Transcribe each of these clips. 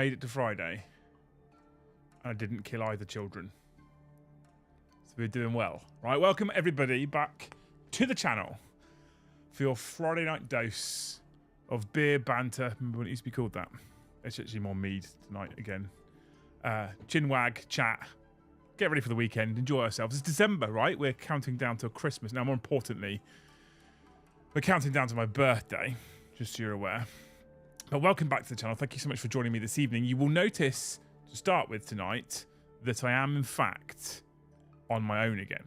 made it to Friday. And I didn't kill either children. So we're doing well. Right, welcome everybody back to the channel for your Friday night dose of beer banter. Remember when it used to be called that? It's actually more mead tonight again. Chinwag, chat. Get ready for the weekend. Enjoy ourselves. It's December, right? We're counting down to Christmas. Now, more importantly, we're counting down to my birthday, just so you're aware. But welcome back to the channel. Thank you so much for joining me this evening. You will notice, to start with tonight, that I am, in fact, on my own again.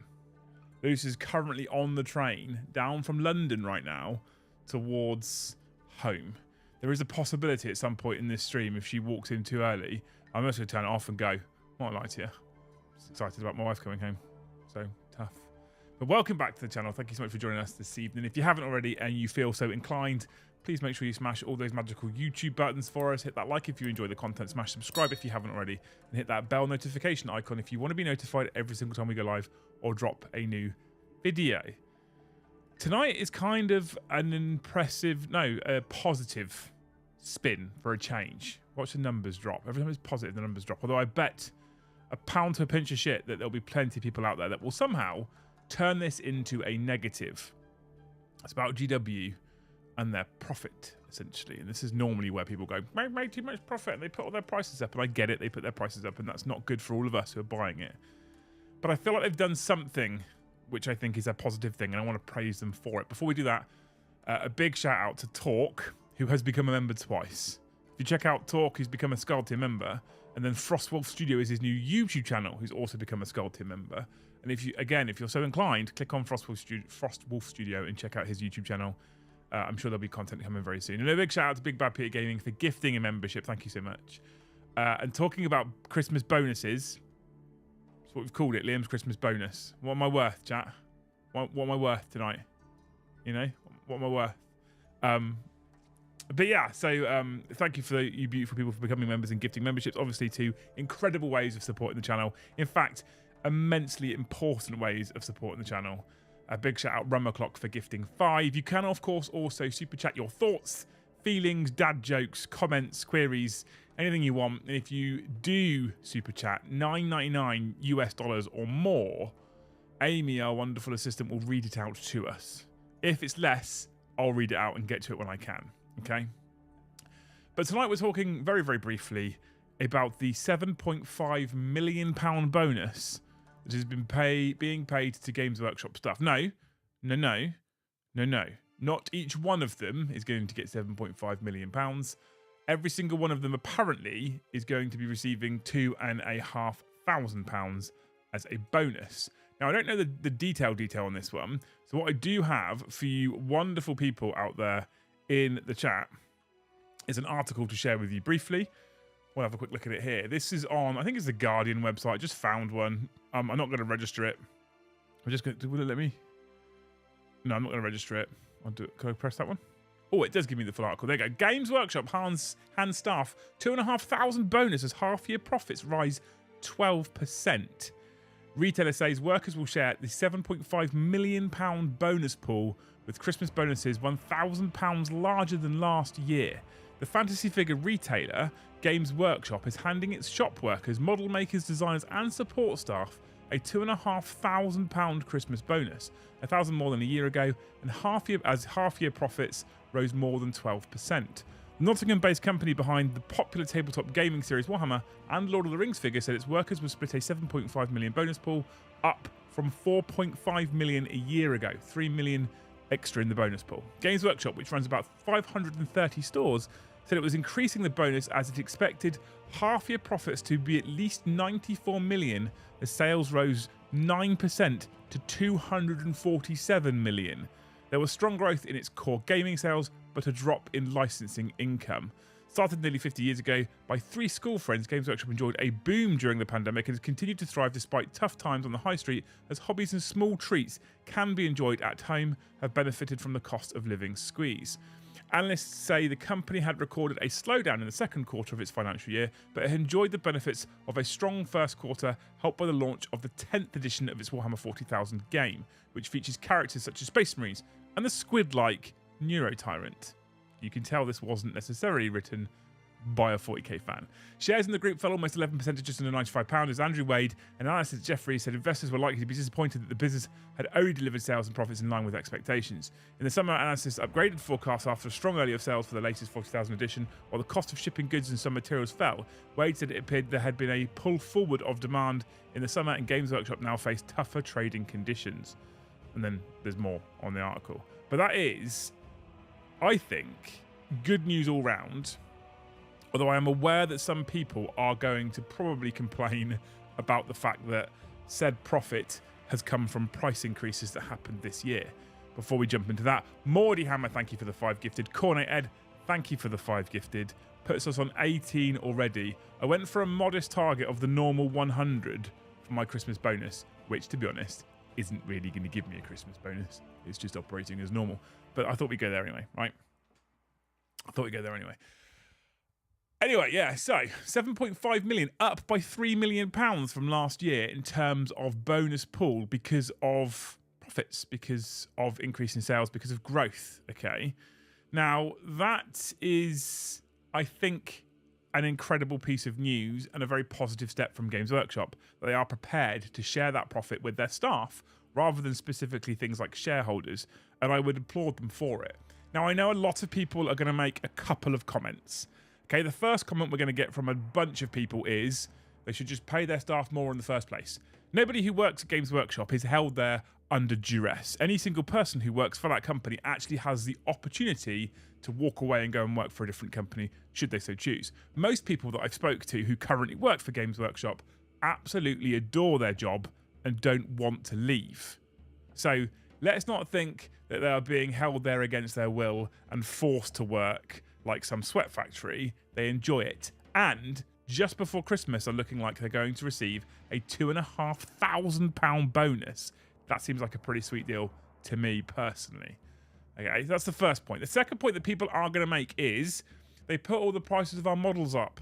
Luce is currently on the train down from London right now towards home. There is a possibility at some point in this stream, if she walks in too early, I'm just going to turn it off and go, I won't lie to you. I'm excited about my wife coming home. So, tough. But welcome back to the channel. Thank you so much for joining us this evening. If you haven't already and you feel so inclined, please make sure you smash all those magical YouTube buttons for us. Hit that like if you enjoy the content. Smash subscribe if you haven't already. And hit that bell notification icon if you want to be notified every single time we go live or drop a new video. Tonight is kind of a positive spin for a change. Watch the numbers drop. Every time it's positive, the numbers drop. Although I bet a pound to a pinch of shit that there'll be plenty of people out there that will somehow turn this into a negative. It's about GW and their profit, essentially. And this is normally where people go, make too much profit, and they put all their prices up. And I get it, they put their prices up, and that's not good for all of us who are buying it. But I feel like they've done something which I think is a positive thing, and I want to praise them for it. Before we do that, a big shout out to Talk, who has become a member twice. If you check out Talk, who's become a Skull Tier member, and then Frostwolf Studio is his new YouTube channel, who's also become a Skull Tier member. And if you're so inclined, click on Frostwolf Studio and check out his YouTube channel. I'm sure there'll be content coming very soon. And a big shout out to Big Bad Peter Gaming for gifting a membership. Thank you so much. And talking about Christmas bonuses, that's what we've called it, Liam's Christmas bonus. What am I worth, chat? What am I worth tonight? You know, what am I worth? But yeah, so thank you for you beautiful people for becoming members and gifting memberships. Obviously, two incredible ways of supporting the channel. In fact, immensely important ways of supporting the channel. A big shout out Rum O'Clock for gifting 5. You can, of course, also super chat your thoughts, feelings, dad jokes, comments, queries, anything you want. And if you do super chat $9.99 US or more, Amy, our wonderful assistant, will read it out to us. If it's less, I'll read it out and get to it when I can. Okay? But tonight we're talking very, very briefly about the £7.5 million bonus that has been being paid to Games Workshop staff. No. Not each one of them is going to get £7.5 million. Every single one of them apparently is going to be receiving £2,500 as a bonus. Now, I don't know the detail on this one. So what I do have for you wonderful people out there in the chat is an article to share with you briefly. We'll have a quick look at it here. This is on, I think it's the Guardian website. I just found one. I'm not going to register it. I'm just going to, will it let me? No, I'm not going to register it. I'll do it. Can I press that one? Oh, it does give me the full article. There you go. Games Workshop hand staff £2,500 bonus as half-year profits rise 12%. Retailer says workers will share the £7.5 million bonus pool with Christmas bonuses £1,000 larger than last year. The fantasy figure retailer Games Workshop is handing its shop workers, model makers, designers and support staff a £2,500 Christmas bonus, £1,000 more than a year ago, and half-year profits rose more than 12%. The Nottingham-based company behind the popular tabletop gaming series Warhammer and Lord of the Rings figure said its workers would split a £7.5 million bonus pool, up from £4.5 million a year ago, £3 million extra in the bonus pool. Games Workshop, which runs about 530 stores, said it was increasing the bonus as it expected half-year profits to be at least $94 million as sales rose 9% to $247 million. There was strong growth in its core gaming sales, but a drop in licensing income. Started nearly 50 years ago by 3 school friends, Games Workshop enjoyed a boom during the pandemic and has continued to thrive despite tough times on the high street, as hobbies and small treats can be enjoyed at home have benefited from the cost of living squeeze. Analysts say the company had recorded a slowdown in the second quarter of its financial year, but it enjoyed the benefits of a strong first quarter, helped by the launch of the 10th edition of its Warhammer 40,000 game, which features characters such as Space Marines and the squid-like Neurotyrant. You can tell this wasn't necessarily written by a 40k fan. Shares in the group fell almost 11% to just under £95 as Andrew Wade and analyst Jeffrey said investors were likely to be disappointed that the business had only delivered sales and profits in line with expectations. In the summer, analysts upgraded forecasts after a strong early of sales for the latest 40,000 edition, while the cost of shipping goods and some materials fell. Wade said it appeared there had been a pull forward of demand in the summer and Games Workshop now face tougher trading conditions. And then there's more on the article. But that is, I think, good news all round. Although I am aware that some people are going to probably complain about the fact that said profit has come from price increases that happened this year. Before we jump into that, Mordy Hammer, thank you for the 5 gifted. Cornet Ed, thank you for the 5 gifted. Puts us on 18 already. I went for a modest target of the normal 100 for my Christmas bonus, which, to be honest, isn't really going to give me a Christmas bonus. It's just operating as normal. But I thought we'd go there anyway, right? I thought we'd go there anyway. Anyway, yeah, so 7.5 million, up by £3 million from last year in terms of bonus pool because of profits, because of increase in sales, because of growth, okay? Now, that is, I think, an incredible piece of news and a very positive step from Games Workshop. They are prepared to share that profit with their staff rather than specifically things like shareholders, and I would applaud them for it. Now, I know a lot of people are going to make a couple of comments. Okay, the first comment we're going to get from a bunch of people is they should just pay their staff more in the first place. Nobody who works at Games Workshop is held there under duress. Any single person who works for that company actually has the opportunity to walk away and go and work for a different company, should they so choose. Most people that I've spoke to who currently work for Games Workshop absolutely adore their job and don't want to leave. So let's not think that they are being held there against their will and forced to work like some sweat factory. They enjoy it. And just before Christmas are looking like they're going to receive a £2,500 bonus. That seems like a pretty sweet deal to me personally. Okay, that's the first point. The second point that people are going to make is they put all the prices of our models up.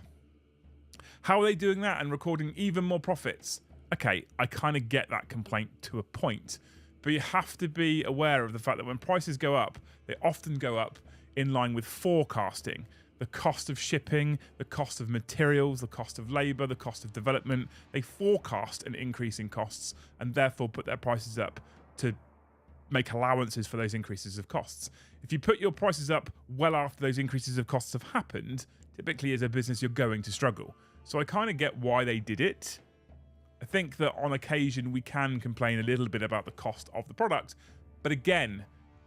How are they doing that and recording even more profits? Okay, I kind of get that complaint to a point, but you have to be aware of the fact that when prices go up, they often go up in line with forecasting. The cost of shipping, the cost of materials, the cost of labour, the cost of development. They forecast an increase in costs and therefore put their prices up to make allowances for those increases of costs. If you put your prices up well after those increases of costs have happened, typically as a business you're going to struggle. So I kind of get why they did it. I think that on occasion we can complain a little bit about the cost of the product, but again,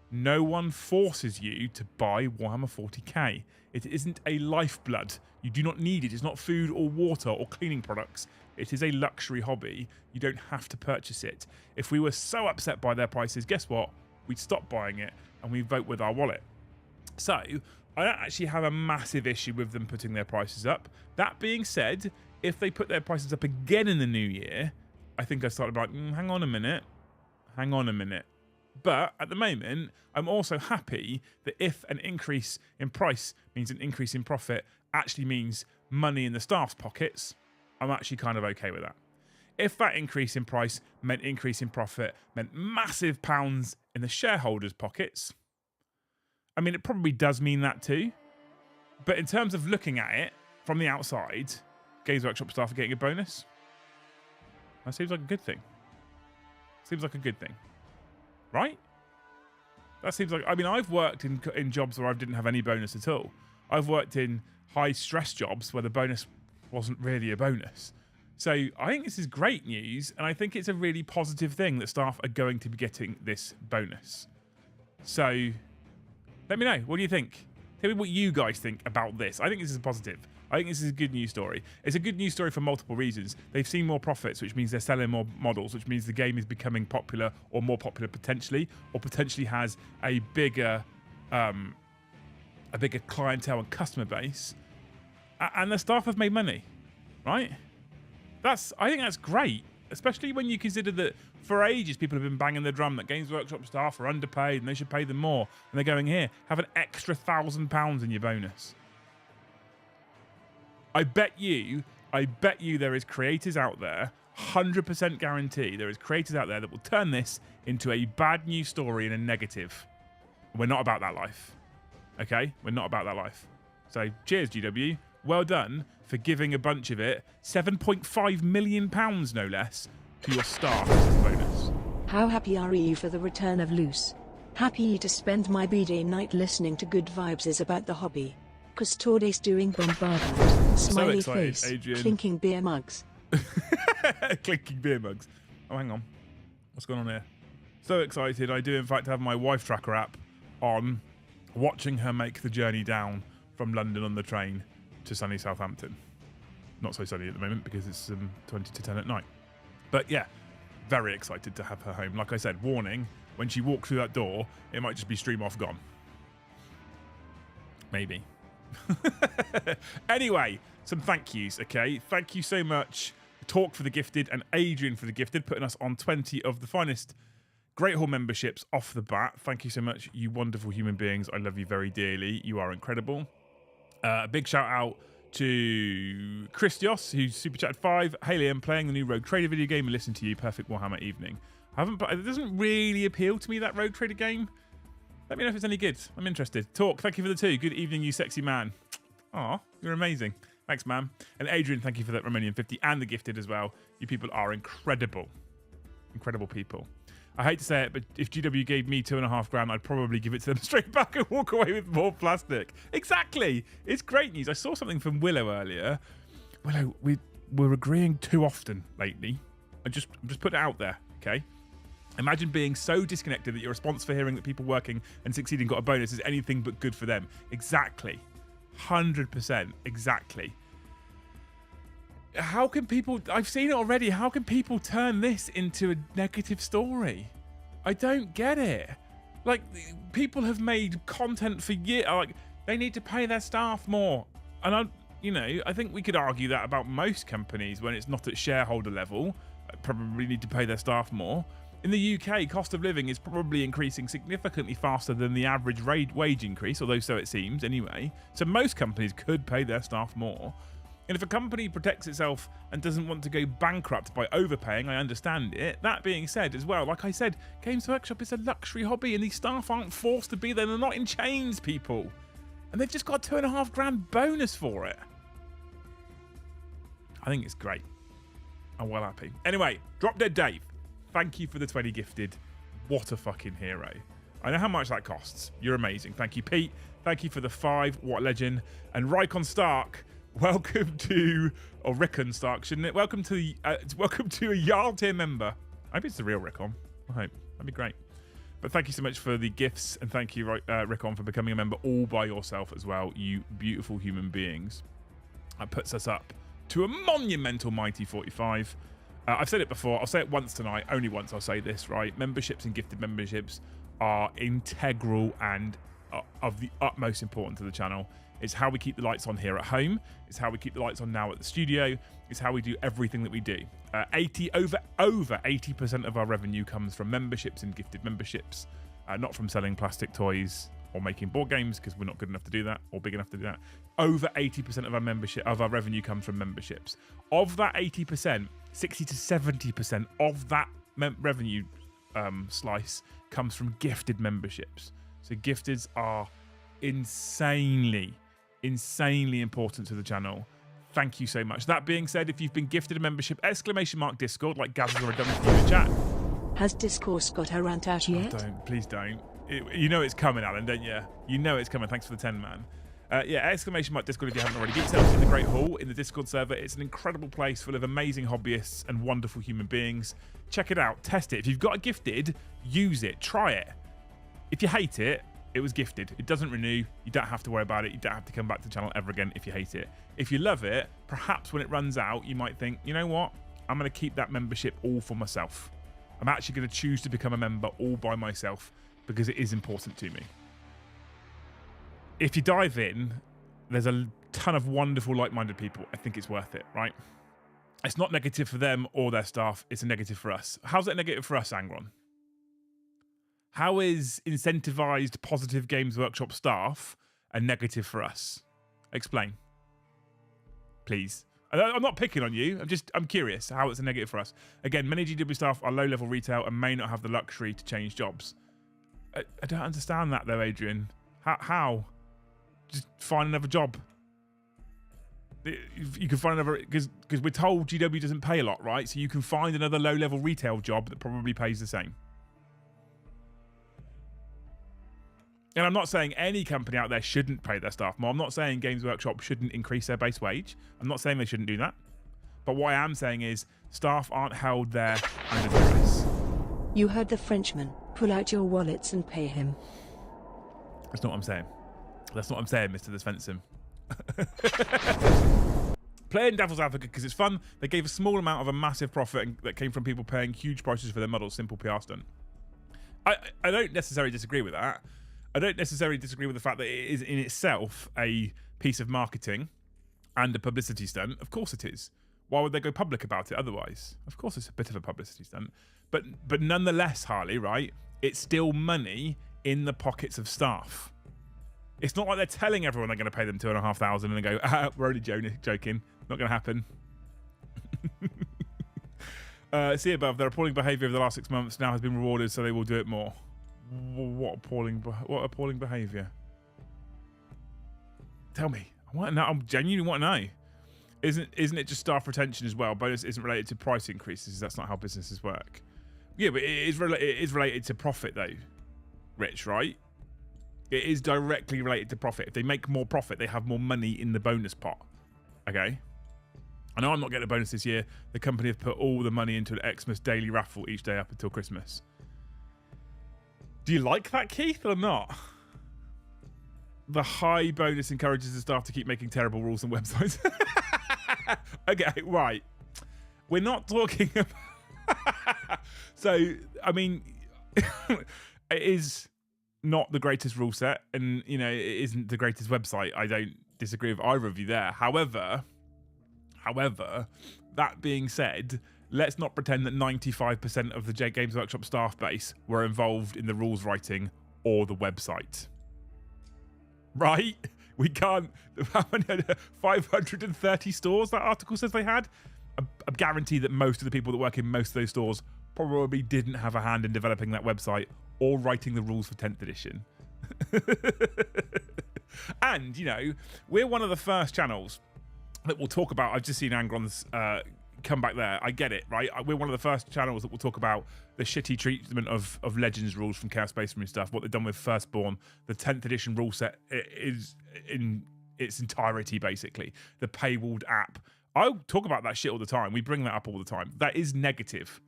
no one forces you to buy Warhammer 40k. It isn't a lifeblood. You do not need it. It's not food or water or cleaning products. It is a luxury hobby. You don't have to purchase it. If we were so upset by their prices, guess what? We'd stop buying it and we vote with our wallet. So I don't actually have a massive issue with them putting their prices up. That being said, if they put their prices up again in the new year, I think I started like, hang on a minute. But at the moment, I'm also happy that if an increase in price means an increase in profit actually means money in the staff's pockets, I'm actually kind of okay with that. If that increase in price meant increase in profit, meant massive pounds in the shareholders' pockets, I mean, it probably does mean that too. But in terms of looking at it from the outside, Games Workshop staff are getting a bonus. That seems like a good thing. Right? That seems like, I mean, I've worked in jobs where I didn't have any bonus at all. I've worked in high stress jobs where the bonus wasn't really a bonus. So I think this is great news, and I think it's a really positive thing that staff are going to be getting this bonus. So let me know. What do you think? Tell me what you guys think about this. I think this is positive. I think this is a good news story. It's a good news story for multiple reasons. They've seen more profits, which means they're selling more models, which means the game is becoming popular or more popular potentially, or potentially has a bigger clientele and customer base. And the staff have made money, right? I think that's great, especially when you consider that for ages people have been banging the drum that Games Workshop staff are underpaid and they should pay them more. And they're going, here, have an extra £1,000 in your bonus. I bet you there is creators out there, 100% guarantee there is creators out there that will turn this into a bad news story and a negative. We're not about that life. Okay? We're not about that life. So cheers, GW. well done for giving a bunch of it, £7.5 million, no less, to your staff as a bonus. How happy are you for the return of Loose? Happy to spend my B-day night listening to Good Vibes is about the hobby. Custodes doing bombardment. Smiley excited, face. Adrian. Clinking beer mugs. Clinking beer mugs. Oh, hang on. What's going on here? So excited. I do, in fact, have my wife tracker app on, watching her make the journey down from London on the train to sunny Southampton. Not so sunny at the moment because it's 20 to 10 at night. But yeah, very excited to have her home. Like I said, warning, when she walks through that door, it might just be stream off gone. Maybe. Anyway, some thank yous, okay? Thank you so much, Talk for the Gifted and Adrian for the Gifted, putting us on 20 of the finest Great Hall memberships off the bat. Thank you so much, you wonderful human beings. I love you very dearly. You are incredible. A big shout out to Christios, who's super chatted 5. Hey Liam, playing the new Rogue Trader video game and listening to you. Perfect Warhammer evening. It doesn't really appeal to me, that Rogue Trader game. Let me know if it's any good. I'm interested. Talk, thank you for the 2. Good evening, you sexy man. Aw, you're amazing. Thanks, man. And Adrian, thank you for that Romanian 50 and the Gifted as well. You people are incredible. Incredible people. I hate to say it, but if GW gave me $2,500, I'd probably give it to them straight back and walk away with more plastic. Exactly. It's great news. I saw something from Willow earlier. Willow, we're agreeing too often lately. I'm just putting it out there, okay? Imagine being so disconnected that your response for hearing that people working and succeeding got a bonus is anything but good for them. Exactly. 100%. Exactly. How can people... I've seen it already. How can people turn this into a negative story? I don't get it. Like, people have made content for years. Like, they need to pay their staff more. And, I think we could argue that about most companies when it's not at shareholder level. Probably need to pay their staff more. In the UK, cost of living is probably increasing significantly faster than the average wage increase, although so it seems anyway. So most companies could pay their staff more. And if a company protects itself and doesn't want to go bankrupt by overpaying, I understand it. That being said as well, like I said, Games Workshop is a luxury hobby and these staff aren't forced to be there. They're not in chains, people. And they've just got $2,500 bonus for it. I think it's great. I'm well happy. Anyway, Drop Dead Dave. Thank you for the 20 gifted. What a fucking hero. I know how much that costs. You're amazing. Thank you, Pete. Thank you for the 5. What a legend. And Rykon Stark. Welcome to, or Rickon Stark, shouldn't it? Welcome to a Jarl tier member. I hope it's the real Rickon. I hope. That'd be great. But thank you so much for the gifts, and thank you, Rickon, for becoming a member all by yourself as well, you beautiful human beings. That puts us up to a monumental mighty 45. I've said it before. I'll say it once tonight. Only once I'll say this, right? Memberships and gifted memberships are integral and of the utmost importance to the channel. It's how we keep the lights on here at home. It's how we keep the lights on now at the studio. It's how we do everything that we do. Over 80% of our revenue comes from memberships and gifted memberships, not from selling plastic toys or making board games, because we're not good enough to do that or big enough to do that. Over 80% of our revenue comes from memberships. Of that 80%, 60 to 70% of that revenue slice comes from gifted memberships. So gifteds are insanely important to the channel. Thank you so much. That being said, if you've been gifted a membership, !Discord, like Gaz has already done with you in the chat. Has Discourse got her rant out yet? Oh, don't. Please don't. You know it's coming, Alan, don't you? You know it's coming. Thanks for the 10, man. !Discord if you haven't already. Get yourself in the Great Hall in the Discord server. It's an incredible place full of amazing hobbyists and wonderful human beings. Check it out. Test it. If you've got a gifted, use it. Try it. If you hate it, it was gifted. It doesn't renew. You don't have to worry about it. You don't have to come back to the channel ever again if you hate it. If you love it, perhaps when it runs out, you might think, you know what? I'm going to keep that membership all for myself. I'm actually going to choose to become a member all by myself because it is important to me. If you dive in, there's a ton of wonderful, like-minded people. I think it's worth it, right? It's not negative for them or their staff. It's a negative for us. How's that negative for us, Angron? How is incentivized positive Games Workshop staff a negative for us? Explain. Please. I'm not picking on you. I'm curious how it's a negative for us. Again, many GW staff are low-level retail and may not have the luxury to change jobs. I don't understand that though, Adrian. How? Just find another job. You can find another, because we're told GW doesn't pay a lot, right? So you can find another low-level retail job that probably pays the same. And I'm not saying any company out there shouldn't pay their staff more. I'm not saying Games Workshop shouldn't increase their base wage. I'm not saying they shouldn't do that. But what I am saying is staff aren't held there under duress. You heard the Frenchman. Pull out your wallets and pay him. That's not what I'm saying. That's not what I'm saying, Mr. Svensson. Playing devil's advocate because it's fun. They gave a small amount of a massive profit that came from people paying huge prices for their models. Simple PR stunt. I don't necessarily disagree with that. I don't necessarily disagree with the fact that it is in itself a piece of marketing and a publicity stunt. Of course it is. Why would they go public about it otherwise? Of course it's a bit of a publicity stunt. But nonetheless, Harley, right? It's still money in the pockets of staff. It's not like they're telling everyone they're going to pay them $2,500 and they go, we're only joking. Not going to happen. See above, their appalling behaviour over the last 6 months now has been rewarded, so they will do it more. What appalling behaviour? Tell me. I want to know. I genuinely want to know. Isn't it just staff retention as well? Bonus isn't related to price increases. That's not how businesses work. Yeah, but it is related to profit though, Rich, right? It is directly related to profit. If they make more profit, they have more money in the bonus pot. Okay? I know I'm not getting a bonus this year. The company have put all the money into an Xmas daily raffle each day up until Christmas. Do you like that, Keith, or not? The high bonus encourages the staff to keep making terrible rules and websites. Okay, right. We're not talking about... So, I mean, it is not the greatest rule set, and, you know, it isn't the greatest website. I don't disagree with either of you there. However, that being said, let's not pretend that 95% of the Games Workshop staff base were involved in the rules writing or the website. Right? We can't... How many? 530 stores that article says they had? I guarantee that most of the people that work in most of those stores probably didn't have a hand in developing that website or writing the rules for 10th edition. And, you know, we're one of the first channels that will talk about... I've just seen Angron's come back there. I get it, right? We're one of the first channels that will talk about the shitty treatment of Legends rules from Chaos Space Marine stuff, what they've done with Firstborn. The 10th edition rule set is in its entirety, basically. The paywalled app. I'll talk about that shit all the time. We bring that up all the time. That is negative.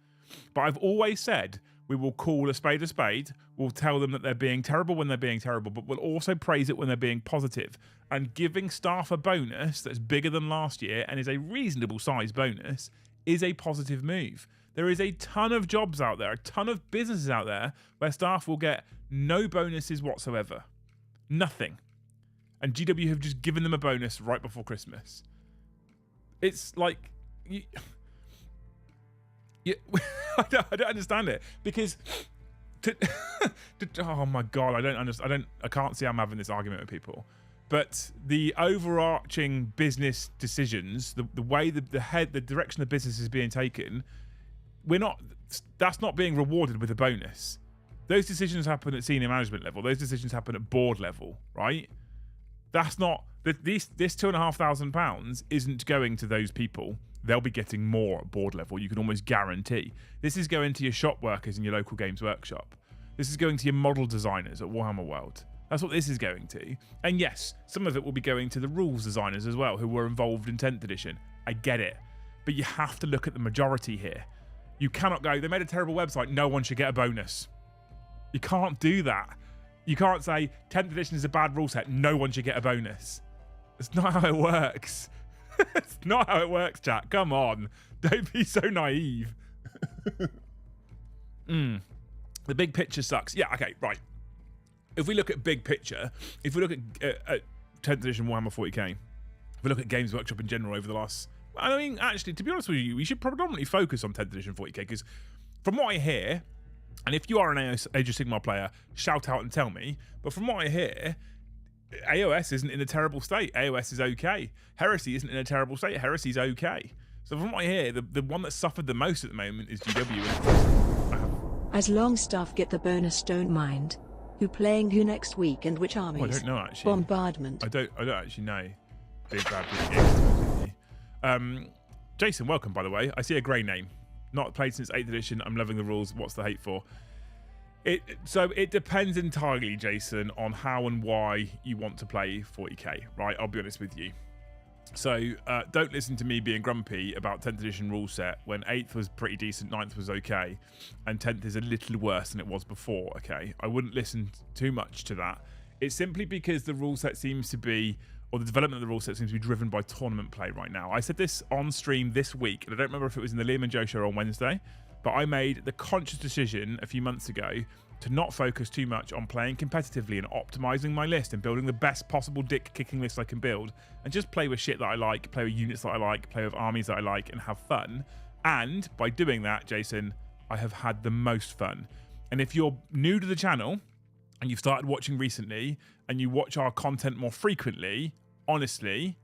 But I've always said we will call a spade a spade. We'll tell them that they're being terrible when they're being terrible, but we'll also praise it when they're being positive. And giving staff a bonus that's bigger than last year and is a reasonable size bonus is a positive move. There is a ton of jobs out there, a ton of businesses out there where staff will get no bonuses whatsoever. Nothing. And GW have just given them a bonus right before Christmas. It's like... I don't understand it, because oh my god, I can't see how I'm having this argument with people. But the overarching business decisions, the way the direction the business is being taken, that's not being rewarded with a bonus. Those decisions happen at senior management level. Those decisions happen at board level, right? That's not this £2,500 isn't going to those people. They'll be getting more at board level. You can almost guarantee. This is going to your shop workers in your local Games Workshop. This is going to your model designers at Warhammer World. That's what this is going to. And yes, some of it will be going to the rules designers as well, who were involved in 10th edition. I get it. But you have to look at the majority here. You cannot go, they made a terrible website, no one should get a bonus. You can't do that. You can't say 10th edition is a bad rule set, no one should get a bonus. That's not how it works. It's not how it works, chat. Come on. Don't be so naive. The big picture sucks. Yeah, okay, right. If we look at big picture, if we look at 10th edition Warhammer 40k, if we look at Games Workshop in general over the last... I mean, actually, to be honest with you, we should predominantly focus on 10th edition 40k, because from what I hear, and if you are an Age of Sigmar player, shout out and tell me, but from what I hear... AOS isn't in a terrible state. AOS is okay. Heresy isn't in a terrible state. Heresy's okay. So from what I hear, the one that suffered the most at the moment is GW. As long staff get the bonus, don't mind. Who playing who next week and which armies? I don't know, actually. Bombardment. I don't actually know. Big bad big Jason, welcome, by the way. I see a grey name. Not played since 8th edition. I'm loving the rules. What's the hate for? So it depends entirely, Jason, on how and why you want to play 40k, right? I'll be honest with you. So don't listen to me being grumpy about 10th edition rule set when 8th was pretty decent, 9th was okay, and 10th is a little worse than it was before, okay? I wouldn't listen too much to that. It's simply because the rule set seems to be, or the development of the rule set seems to be driven by tournament play right now. I said this on stream this week, and I don't remember if it was in the Liam and Joe show on Wednesday, but I made the conscious decision a few months ago to not focus too much on playing competitively and optimizing my list and building the best possible dick kicking list I can build, and just play with shit that I like, play with units that I like, play with armies that I like, and have fun. And by doing that, Jason, I have had the most fun. And if you're new to the channel and you've started watching recently and you watch our content more frequently, honestly,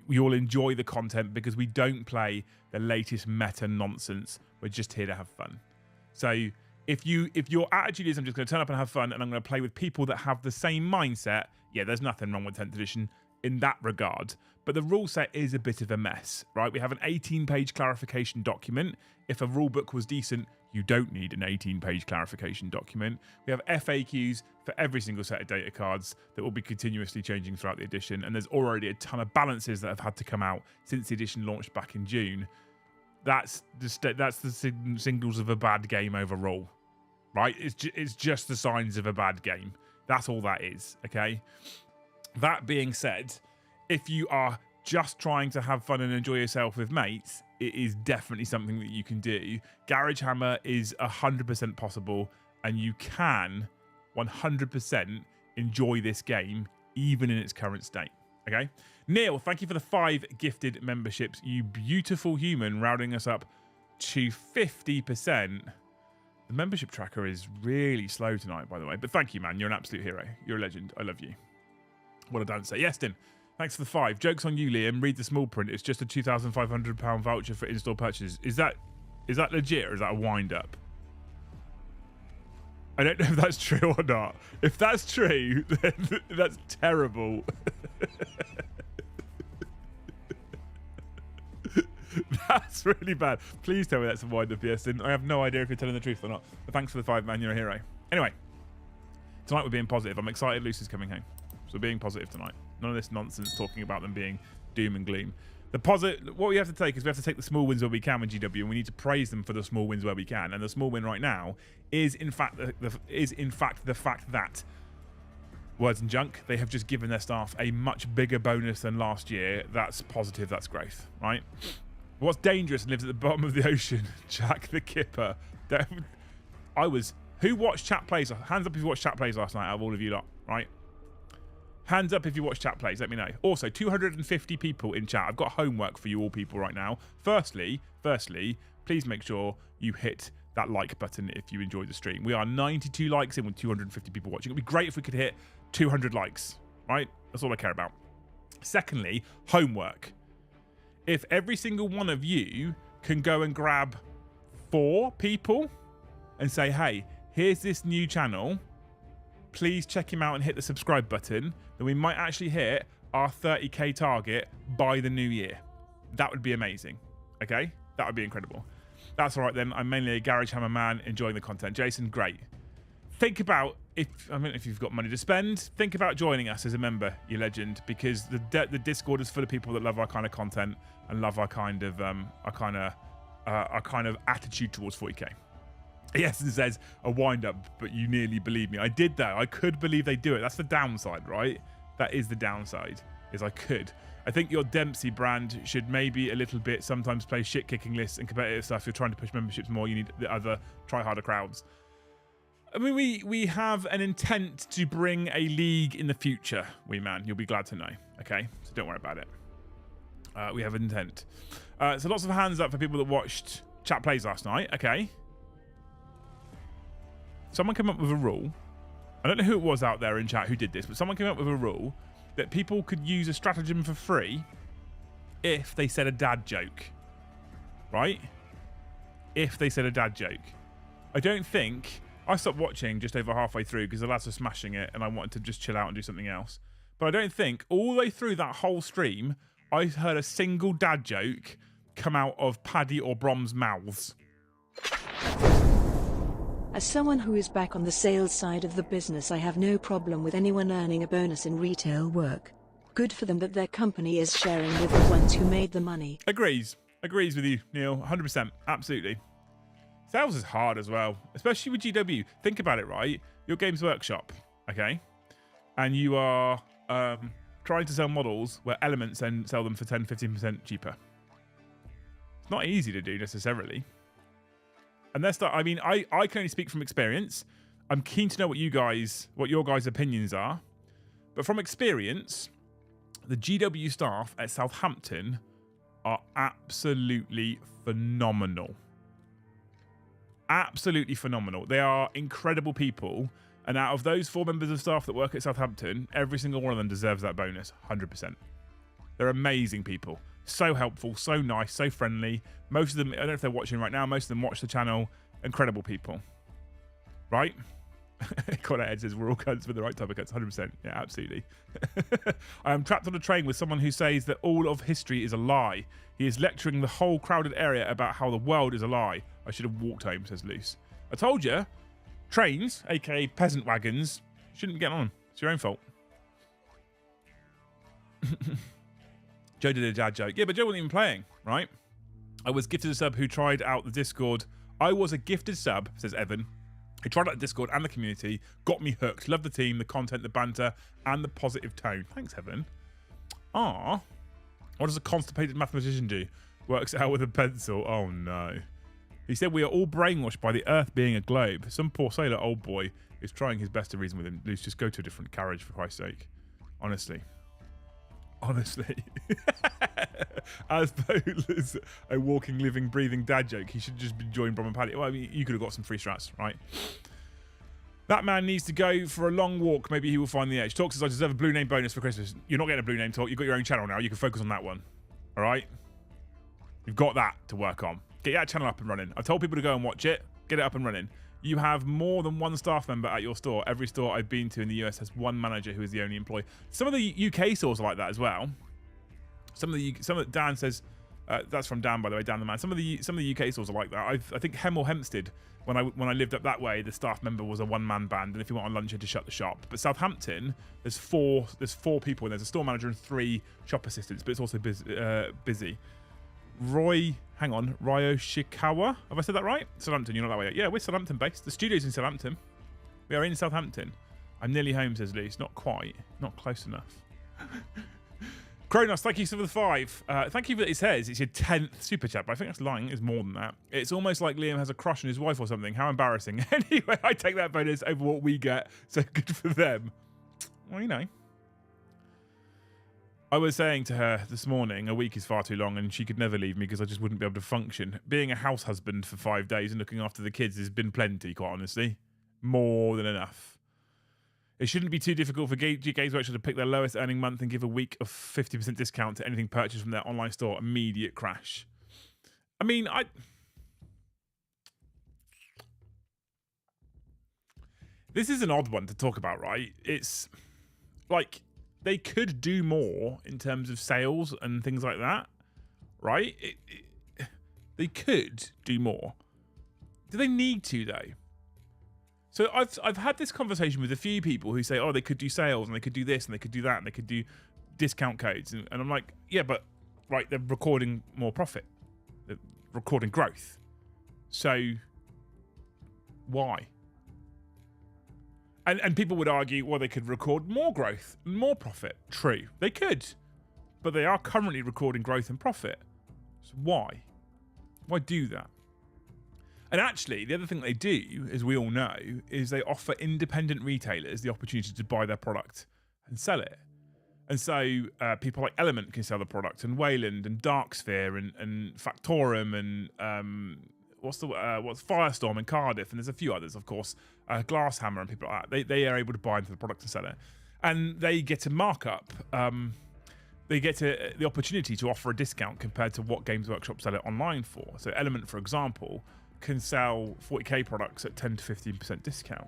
you'll enjoy the content because we don't play the latest meta nonsense. We're just here to have fun. So if your attitude is I'm just going to turn up and have fun and I'm going to play with people that have the same mindset, yeah, there's nothing wrong with 10th edition in that regard. But the rule set is a bit of a mess, right? We have an 18-page clarification document. If a rule book was decent, you don't need an 18-page clarification document. We have FAQs for every single set of data cards that will be continuously changing throughout the edition. And there's already a ton of balances that have had to come out since the edition launched back in June. That's the signals of a bad game overall, right? It's just the signs of a bad game. That's all that is, okay? That being said, if you are just trying to have fun and enjoy yourself with mates, it is definitely something that you can do. Garage Hammer is 100% possible, and you can 100% enjoy this game even in its current state. Okay, Neil, thank you for the 5 gifted memberships. You beautiful human, rounding us up to 50%. The membership tracker is really slow tonight, by the way, but thank you, man. You're an absolute hero. You're a legend. I love you. What a don't say. Yestin, thanks for the 5. Joke's on you, Liam. Read the small print. It's just a £2,500 voucher for in-store purchases. Is that legit, or is that a wind-up? I don't know if that's true or not. If that's true, then that's terrible. That's really bad. Please tell me that's a wind-up, Yestin. I have no idea if you're telling the truth or not. But thanks for the 5, man. You're a hero. Anyway, tonight we're being positive. I'm excited Lucy's coming home. So we're being positive tonight. None of this nonsense talking about them being doom and gloom. The positive, what we have to take is we have to take the small wins where we can with GW, and we need to praise them for the small wins where we can. And the small win right now is in fact the fact that Words and Junk, they have just given their staff a much bigger bonus than last year. That's positive. That's growth, right? What's dangerous and lives at the bottom of the ocean? Jack the Kipper. Who watched Chat Plays? Hands up if you watched Chat Plays last night out of all of you lot, right? Hands up if you watch Chat Plays, let me know. Also, 250 people in chat. I've got homework for you all people right now. Firstly, please make sure you hit that like button if you enjoyed the stream. We are 92 likes in with 250 people watching. It'd be great if we could hit 200 likes, right? That's all I care about. Secondly, homework. If every single one of you can go and grab 4 people and say, hey, here's this new channel, please check him out and hit the subscribe button, then we might actually hit our 30k target by the new year. That would be amazing. Okay? That would be incredible. That's all right then. I'm mainly a Garage Hammer man enjoying the content. Jason, great. Think about, if you've got money to spend, think about joining us as a member, you legend, because the Discord is full of people that love our kind of content and love our kind of attitude towards 40k. Yes, it says a wind-up, but you nearly believe me. I did that. I could believe they do it. That's the downside, right? That is the downside, is I could. I think your Dempsey brand should maybe a little bit sometimes play shit-kicking lists and competitive stuff. If you're trying to push memberships more, you need the other try-harder crowds. I mean, we have an intent to bring a league in the future, man. You'll be glad to know, okay? So don't worry about it. We have an intent. So lots of hands up for people that watched Chat Plays last night, okay? Someone came up with a rule. I don't know who it was out there in chat who did this, but someone came up with a rule that people could use a stratagem for free if they said a dad joke. Right? If they said a dad joke. I don't think... I stopped watching just over halfway through because the lads were smashing it and I wanted to just chill out and do something else. But I don't think all the way through that whole stream, I heard a single dad joke come out of Paddy or Brom's mouths. As someone who is back on the sales side of the business, I have no problem with anyone earning a bonus in retail work. Good for them that their company is sharing with the ones who made the money. Agrees with you, Neil. 100%. Absolutely. Sales is hard as well, especially with GW. Think about it, right? Your Games Workshop, okay? And you are trying to sell models where Elements then sell them for 10-15% cheaper. It's not easy to do necessarily. And that's I mean, I can only speak from experience. I'm keen to know what your guys' opinions are. But from experience, the GW staff at Southampton are absolutely phenomenal. Absolutely phenomenal. They are incredible people. And out of those 4 members of staff that work at Southampton, every single one of them deserves that bonus, 100%. They're amazing people. So helpful, so nice, so friendly. Most of them, I don't know if they're watching right now, most of them watch the channel. Incredible people. Right? Connor Ed says, we're all cunts with the right type of cunts. 100%. Yeah, absolutely. I am trapped on a train with someone who says that all of history is a lie. He is lecturing the whole crowded area about how the world is a lie. I should have walked home, says Luce. I told you, trains, aka peasant wagons, shouldn't get on. It's your own fault. Joe did a dad joke. Yeah, but Joe wasn't even playing, right? I was gifted a sub who tried out the Discord. I was a gifted sub, says Evan, who tried out the Discord and the community, got me hooked. Love the team, the content, the banter, and the positive tone. Thanks, Evan. What does a constipated mathematician do? Works out with a pencil. Oh, no. He said we are all brainwashed by the Earth being a globe. Some poor sailor old boy is trying his best to reason with him. Luce, just go to a different carriage, for Christ's sake. Honestly. As though it's a walking, living, breathing dad joke, he should just be joined Brom and Paddy. Well, I mean, you could have got some free strats, right? That man needs to go for a long walk. Maybe he will find the edge. Talk says, I deserve a blue name bonus for Christmas. You're not getting a blue name, Talk. You've got your own channel now. You can focus on that one. All right? You've got that to work on. Get that channel up and running. I've told people to go and watch it. Get it up and running. You have more than one staff member at your store. Every store I've been to in the US has one manager who is the only employee. Some of the UK stores are like that as well. Some of Dan says that's from Dan, by the way, Dan the man. Some of the UK stores are like that. I think Hemel Hempstead, when I lived up that way, the staff member was a one-man band, and if you went on lunch, you had to shut the shop. But Southampton, there's four people, and there's a store manager and 3 shop assistants, but it's also busy. Ryo Shikawa. Have I said that right? Southampton, you're not that way yet. Yeah, we're Southampton based. The studio's in Southampton. We are in Southampton. I'm nearly home, says Luce. Not quite. Not close enough. Kronos, thank you for the 5. Thank you for it says it's your 10th super chat, but I think that's lying. It's more than that. It's almost like Liam has a crush on his wife or something. How embarrassing. Anyway, I take that bonus over what we get, so good for them. Well, you know. I was saying to her this morning, a week is far too long and she could never leave me because I just wouldn't be able to function. Being a house husband for 5 days and looking after the kids has been plenty, quite honestly. More than enough. It shouldn't be too difficult for Games Workshop to pick their lowest earning month and give a week of 50% discount to anything purchased from their online store. Immediate crash. I mean, this is an odd one to talk about, right? It's like they could do more in terms of sales and things like that, right? They could do more. Do they need to, though? So I've had this conversation with a few people who say, oh, they could do sales and they could do this and they could do that and they could do discount codes. And I'm like, yeah, but, right, they're recording more profit. They're recording growth. So why? And people would argue, well, they could record more growth and more profit. True, they could. But they are currently recording growth and profit. So why? Why do that? And actually, the other thing they do, as we all know, is they offer independent retailers the opportunity to buy their product and sell it. And so people like Element can sell the product, and Wayland and Darksphere and Factorum and what's Firestorm in Cardiff, and there's a few others, of course, Glasshammer and people like that. They are able to buy into the product and sell it, and they get a markup. They get the opportunity to offer a discount compared to what Games Workshop sell it online for. So Element, for example, can sell 40k products at 10 to 15% discount.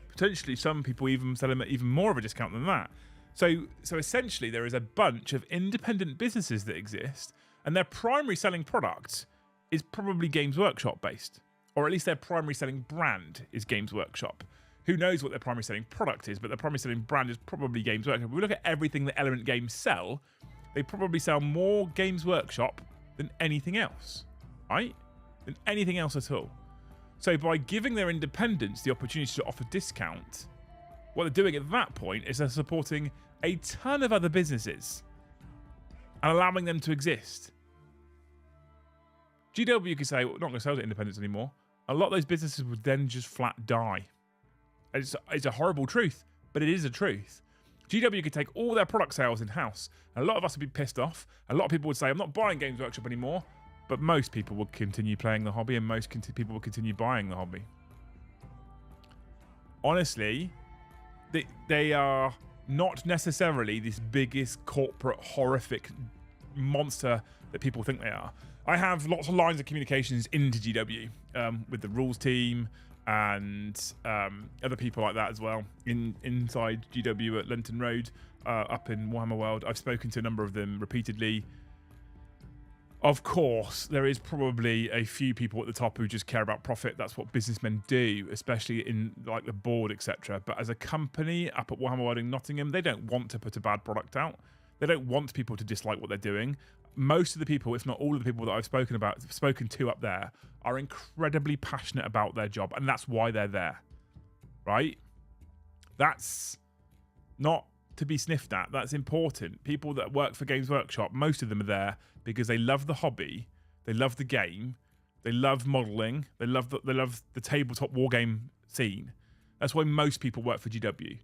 Potentially, some people even sell them at even more of a discount than that. So essentially, there is a bunch of independent businesses that exist, and their primary selling product is probably Games Workshop based, or at least their primary selling brand is Games Workshop. Who knows what their primary selling product is, but their primary selling brand is probably Games Workshop. If we look at everything that Element Games sell, they probably sell more Games Workshop than anything else, right? Than anything else at all. So by giving their independents the opportunity to offer discount, what they're doing at that point is they're supporting a ton of other businesses and allowing them to exist. GW could say, well, we're not going to sell to independents anymore. A lot of those businesses would then just flat die. It's a horrible truth, but it is a truth. GW could take all their product sales in-house. A lot of us would be pissed off. A lot of people would say, I'm not buying Games Workshop anymore. But most people would continue playing the hobby, and most people would continue buying the hobby. Honestly, they are not necessarily this biggest corporate horrific monster that people think they are. I have lots of lines of communications into GW with the rules team and other people like that as well inside GW at Lenton Road up in Warhammer World. I've spoken to a number of them repeatedly. Of course, there is probably a few people at the top who just care about profit. That's what businessmen do, especially in like the board, etc. But as a company up at Warhammer World in Nottingham, they don't want to put a bad product out. They don't want people to dislike what they're doing. Most of the people, if not all of the people that I've spoken to up there, are incredibly passionate about their job, and that's why they're there, right? That's not to be sniffed at. That's important. People that work for Games Workshop, most of them are there because they love the hobby, they love the game, they love modelling, they love the tabletop wargame scene. That's why most people work for GW,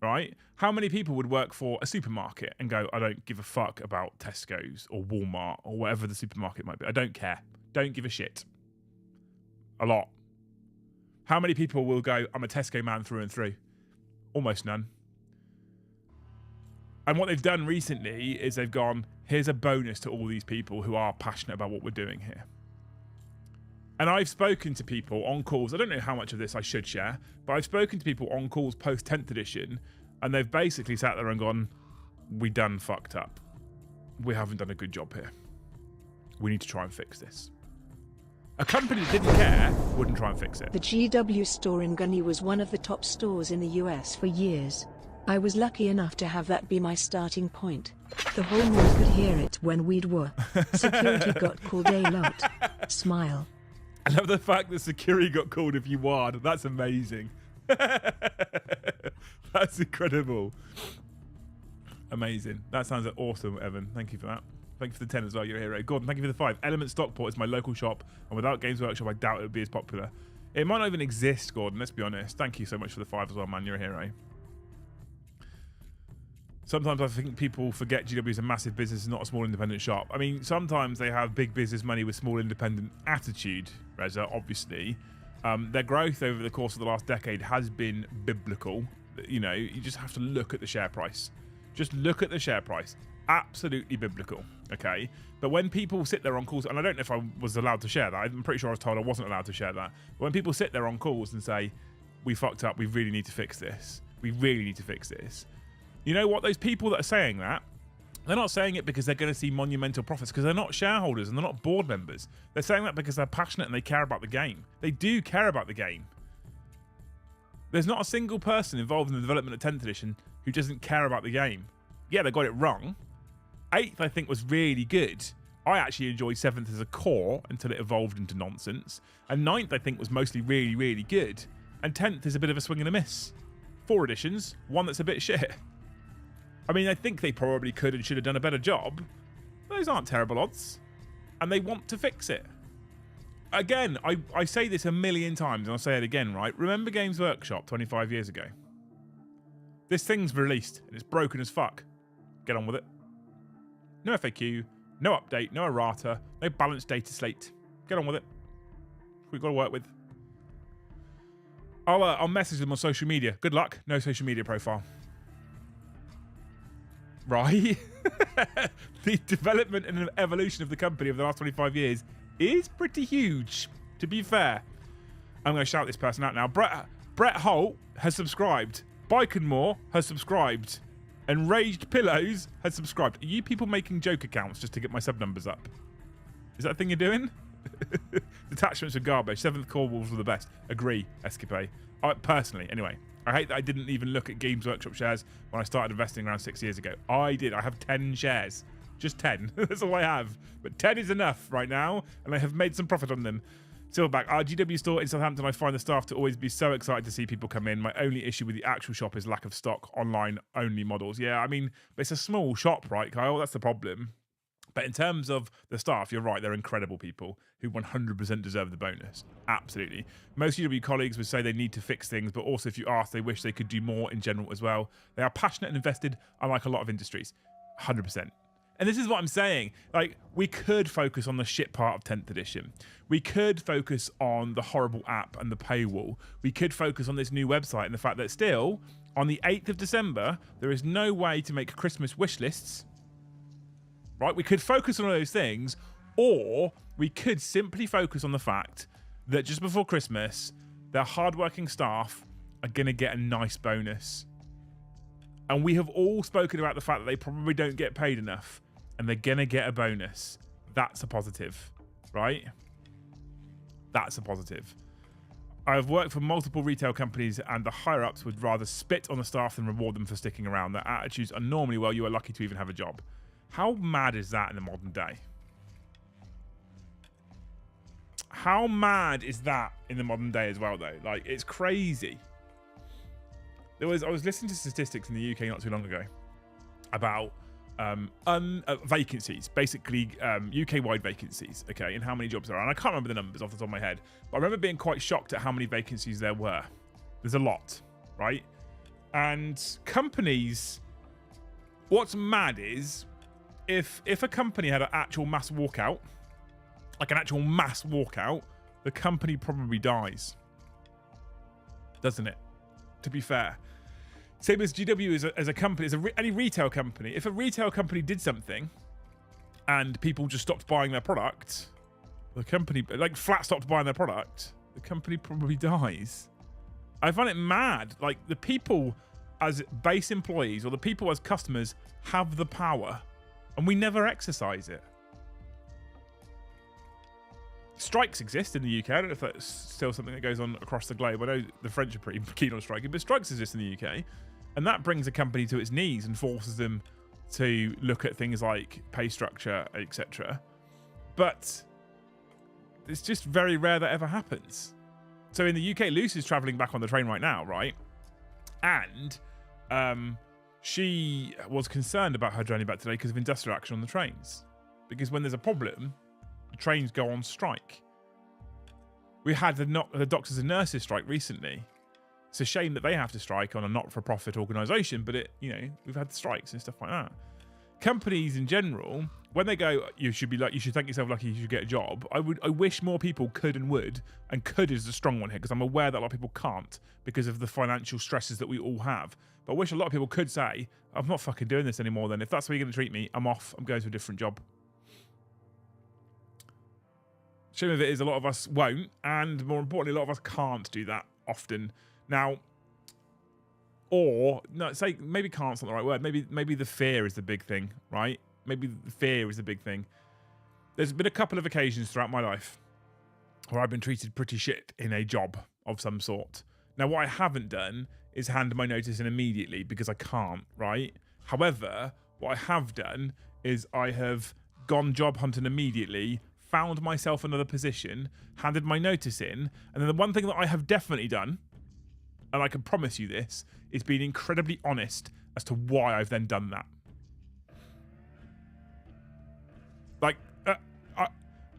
right? How many people would work for a supermarket and go, I don't give a fuck about Tesco's or Walmart or whatever the supermarket might be. I don't care. Don't give a shit. A lot. How many people will go, I'm a Tesco man through and through? Almost none. And what they've done recently is they've gone, here's a bonus to all these people who are passionate about what we're doing here. And I've spoken to people on calls. I don't know how much of this I should share, but I've spoken to people on calls post 10th edition, and they've basically sat there and gone, we done fucked up. We haven't done a good job here. We need to try and fix this. A company that didn't care wouldn't try and fix it. The GW store in Gunny was one of the top stores in the US for years. I was lucky enough to have that be my starting point. The whole mall could hear it when we'd war. Security got called a lot. Smile. I love the fact that security got called if you ward. That's amazing. That's incredible. Amazing. That sounds awesome, Evan. Thank you for that. Thank you for the 10 as well, you're a hero. Gordon, thank you for the 5. Element Stockport is my local shop, and without Games Workshop, I doubt it would be as popular. It might not even exist, Gordon, let's be honest. Thank you so much for the 5 as well, man. You're a hero. Sometimes I think people forget GW is a massive business, not a small independent shop. I mean, sometimes they have big business money with small independent attitude, Reza, obviously. Their growth over the course of the last decade has been biblical. You know, you just have to look at the share price. Just look at the share price. Absolutely biblical, okay? But when people sit there on calls, and I don't know if I was allowed to share that. I'm pretty sure I was told I wasn't allowed to share that. But when people sit there on calls and say, we fucked up, we really need to fix this. We really need to fix this. You know what? Those people that are saying that, they're not saying it because they're going to see monumental profits, because they're not shareholders and they're not board members. They're saying that because they're passionate and they care about the game. They do care about the game. There's not a single person involved in the development of 10th edition who doesn't care about the game. Yeah, they got it wrong. 8th, I think, was really good. I actually enjoyed 7th as a core until it evolved into nonsense. And 9th, I think, was mostly really, really good. And 10th is a bit of a swing and a miss. 4 editions, one that's a bit shit. I mean, I think they probably could and should have done a better job. Those aren't terrible odds. And they want to fix it. Again, I say this a million times, and I'll say it again, right? Remember Games Workshop 25 years ago? This thing's released, and it's broken as fuck. Get on with it. No FAQ, no update, no errata, no balanced data slate. Get on with it. We've got to work with. I'll message them on social media. Good luck. No social media profile. Right? The development and evolution of the company over the last 25 years is pretty huge, to be fair. I'm going to shout this person out now. Brett Holt has subscribed. Bike and More has subscribed. Enraged Pillows has subscribed. Are you people making joke accounts just to get my sub numbers up? Is that a thing you're doing? Detachments are garbage. 7th Core Wolves were the best. Agree, Escape. Personally, anyway. I hate that I didn't even look at Games Workshop shares when I started investing around 6 years ago. I did. I have 10 shares. Just 10. That's all I have. But 10 is enough right now, and I have made some profit on them. Silverback, our GW store in Southampton, I find the staff to always be so excited to see people come in. My only issue with the actual shop is lack of stock, online-only models. Yeah, I mean, it's a small shop, right, Kyle? That's the problem. But in terms of the staff, you're right, they're incredible people who 100% deserve the bonus. Absolutely. Most UW colleagues would say they need to fix things, but also if you ask, they wish they could do more in general as well. They are passionate and invested, unlike a lot of industries. 100%. And this is what I'm saying. Like, we could focus on the shit part of 10th edition. We could focus on the horrible app and the paywall. We could focus on this new website and the fact that still, on the 8th of December, there is no way to make Christmas wish lists. Right? We could focus on all those things, or we could simply focus on the fact that just before Christmas, their hardworking staff are going to get a nice bonus. And we have all spoken about the fact that they probably don't get paid enough, and they're going to get a bonus. That's a positive, right? That's a positive. I've worked for multiple retail companies, and the higher-ups would rather spit on the staff than reward them for sticking around. Their attitudes are normally, well, you are lucky to even have a job. How mad is that in the modern day? How mad is that in the modern day as well, though? Like, it's crazy. I was listening to statistics in the UK not too long ago about vacancies, basically UK-wide vacancies, okay, and how many jobs there are. And I can't remember the numbers off the top of my head, but I remember being quite shocked at how many vacancies there were. There's a lot, right? And companies, what's mad is if a company had an actual mass walkout, the company probably dies, doesn't it? To be fair. Same as GW as a company, any retail company. If a retail company did something and people just stopped buying their product, the company, like flat stopped buying their product, the company probably dies. I find it mad. Like, the people as base employees or the people as customers have the power, and we never exercise it. Strikes exist in the UK. I don't know if that's still something that goes on across the globe. I know the French are pretty keen on striking, but strikes exist in the UK. And that brings a company to its knees and forces them to look at things like pay structure, etc. But it's just very rare that ever happens. So in the UK, Lucy's travelling back on the train right now, right? And she was concerned about her journey back today because of industrial action on the trains. Because when there's a problem, the trains go on strike. We had the doctors and nurses strike recently. It's a shame that they have to strike on a not-for-profit organisation, but we've had strikes and stuff like that. Companies in general, when they go, you should thank yourself lucky you should get a job. I wish more people could and would, and could is the strong one here because I'm aware that a lot of people can't because of the financial stresses that we all have. But I wish a lot of people could say, I'm not fucking doing this anymore. Then if that's the way you're going to treat me, I'm off. I'm going to a different job. Shame of it is a lot of us won't, and more importantly, a lot of us can't do that often. Now, or no, say maybe can't's not the right word. Maybe the fear is the big thing, right? Maybe the fear is the big thing. There's been a couple of occasions throughout my life where I've been treated pretty shit in a job of some sort. Now, what I haven't done is hand my notice in immediately because I can't, right? However, what I have done is I have gone job hunting immediately, found myself another position, handed my notice in, and then the one thing that I have definitely done, and I can promise you this, is being incredibly honest as to why I've then done that. Like,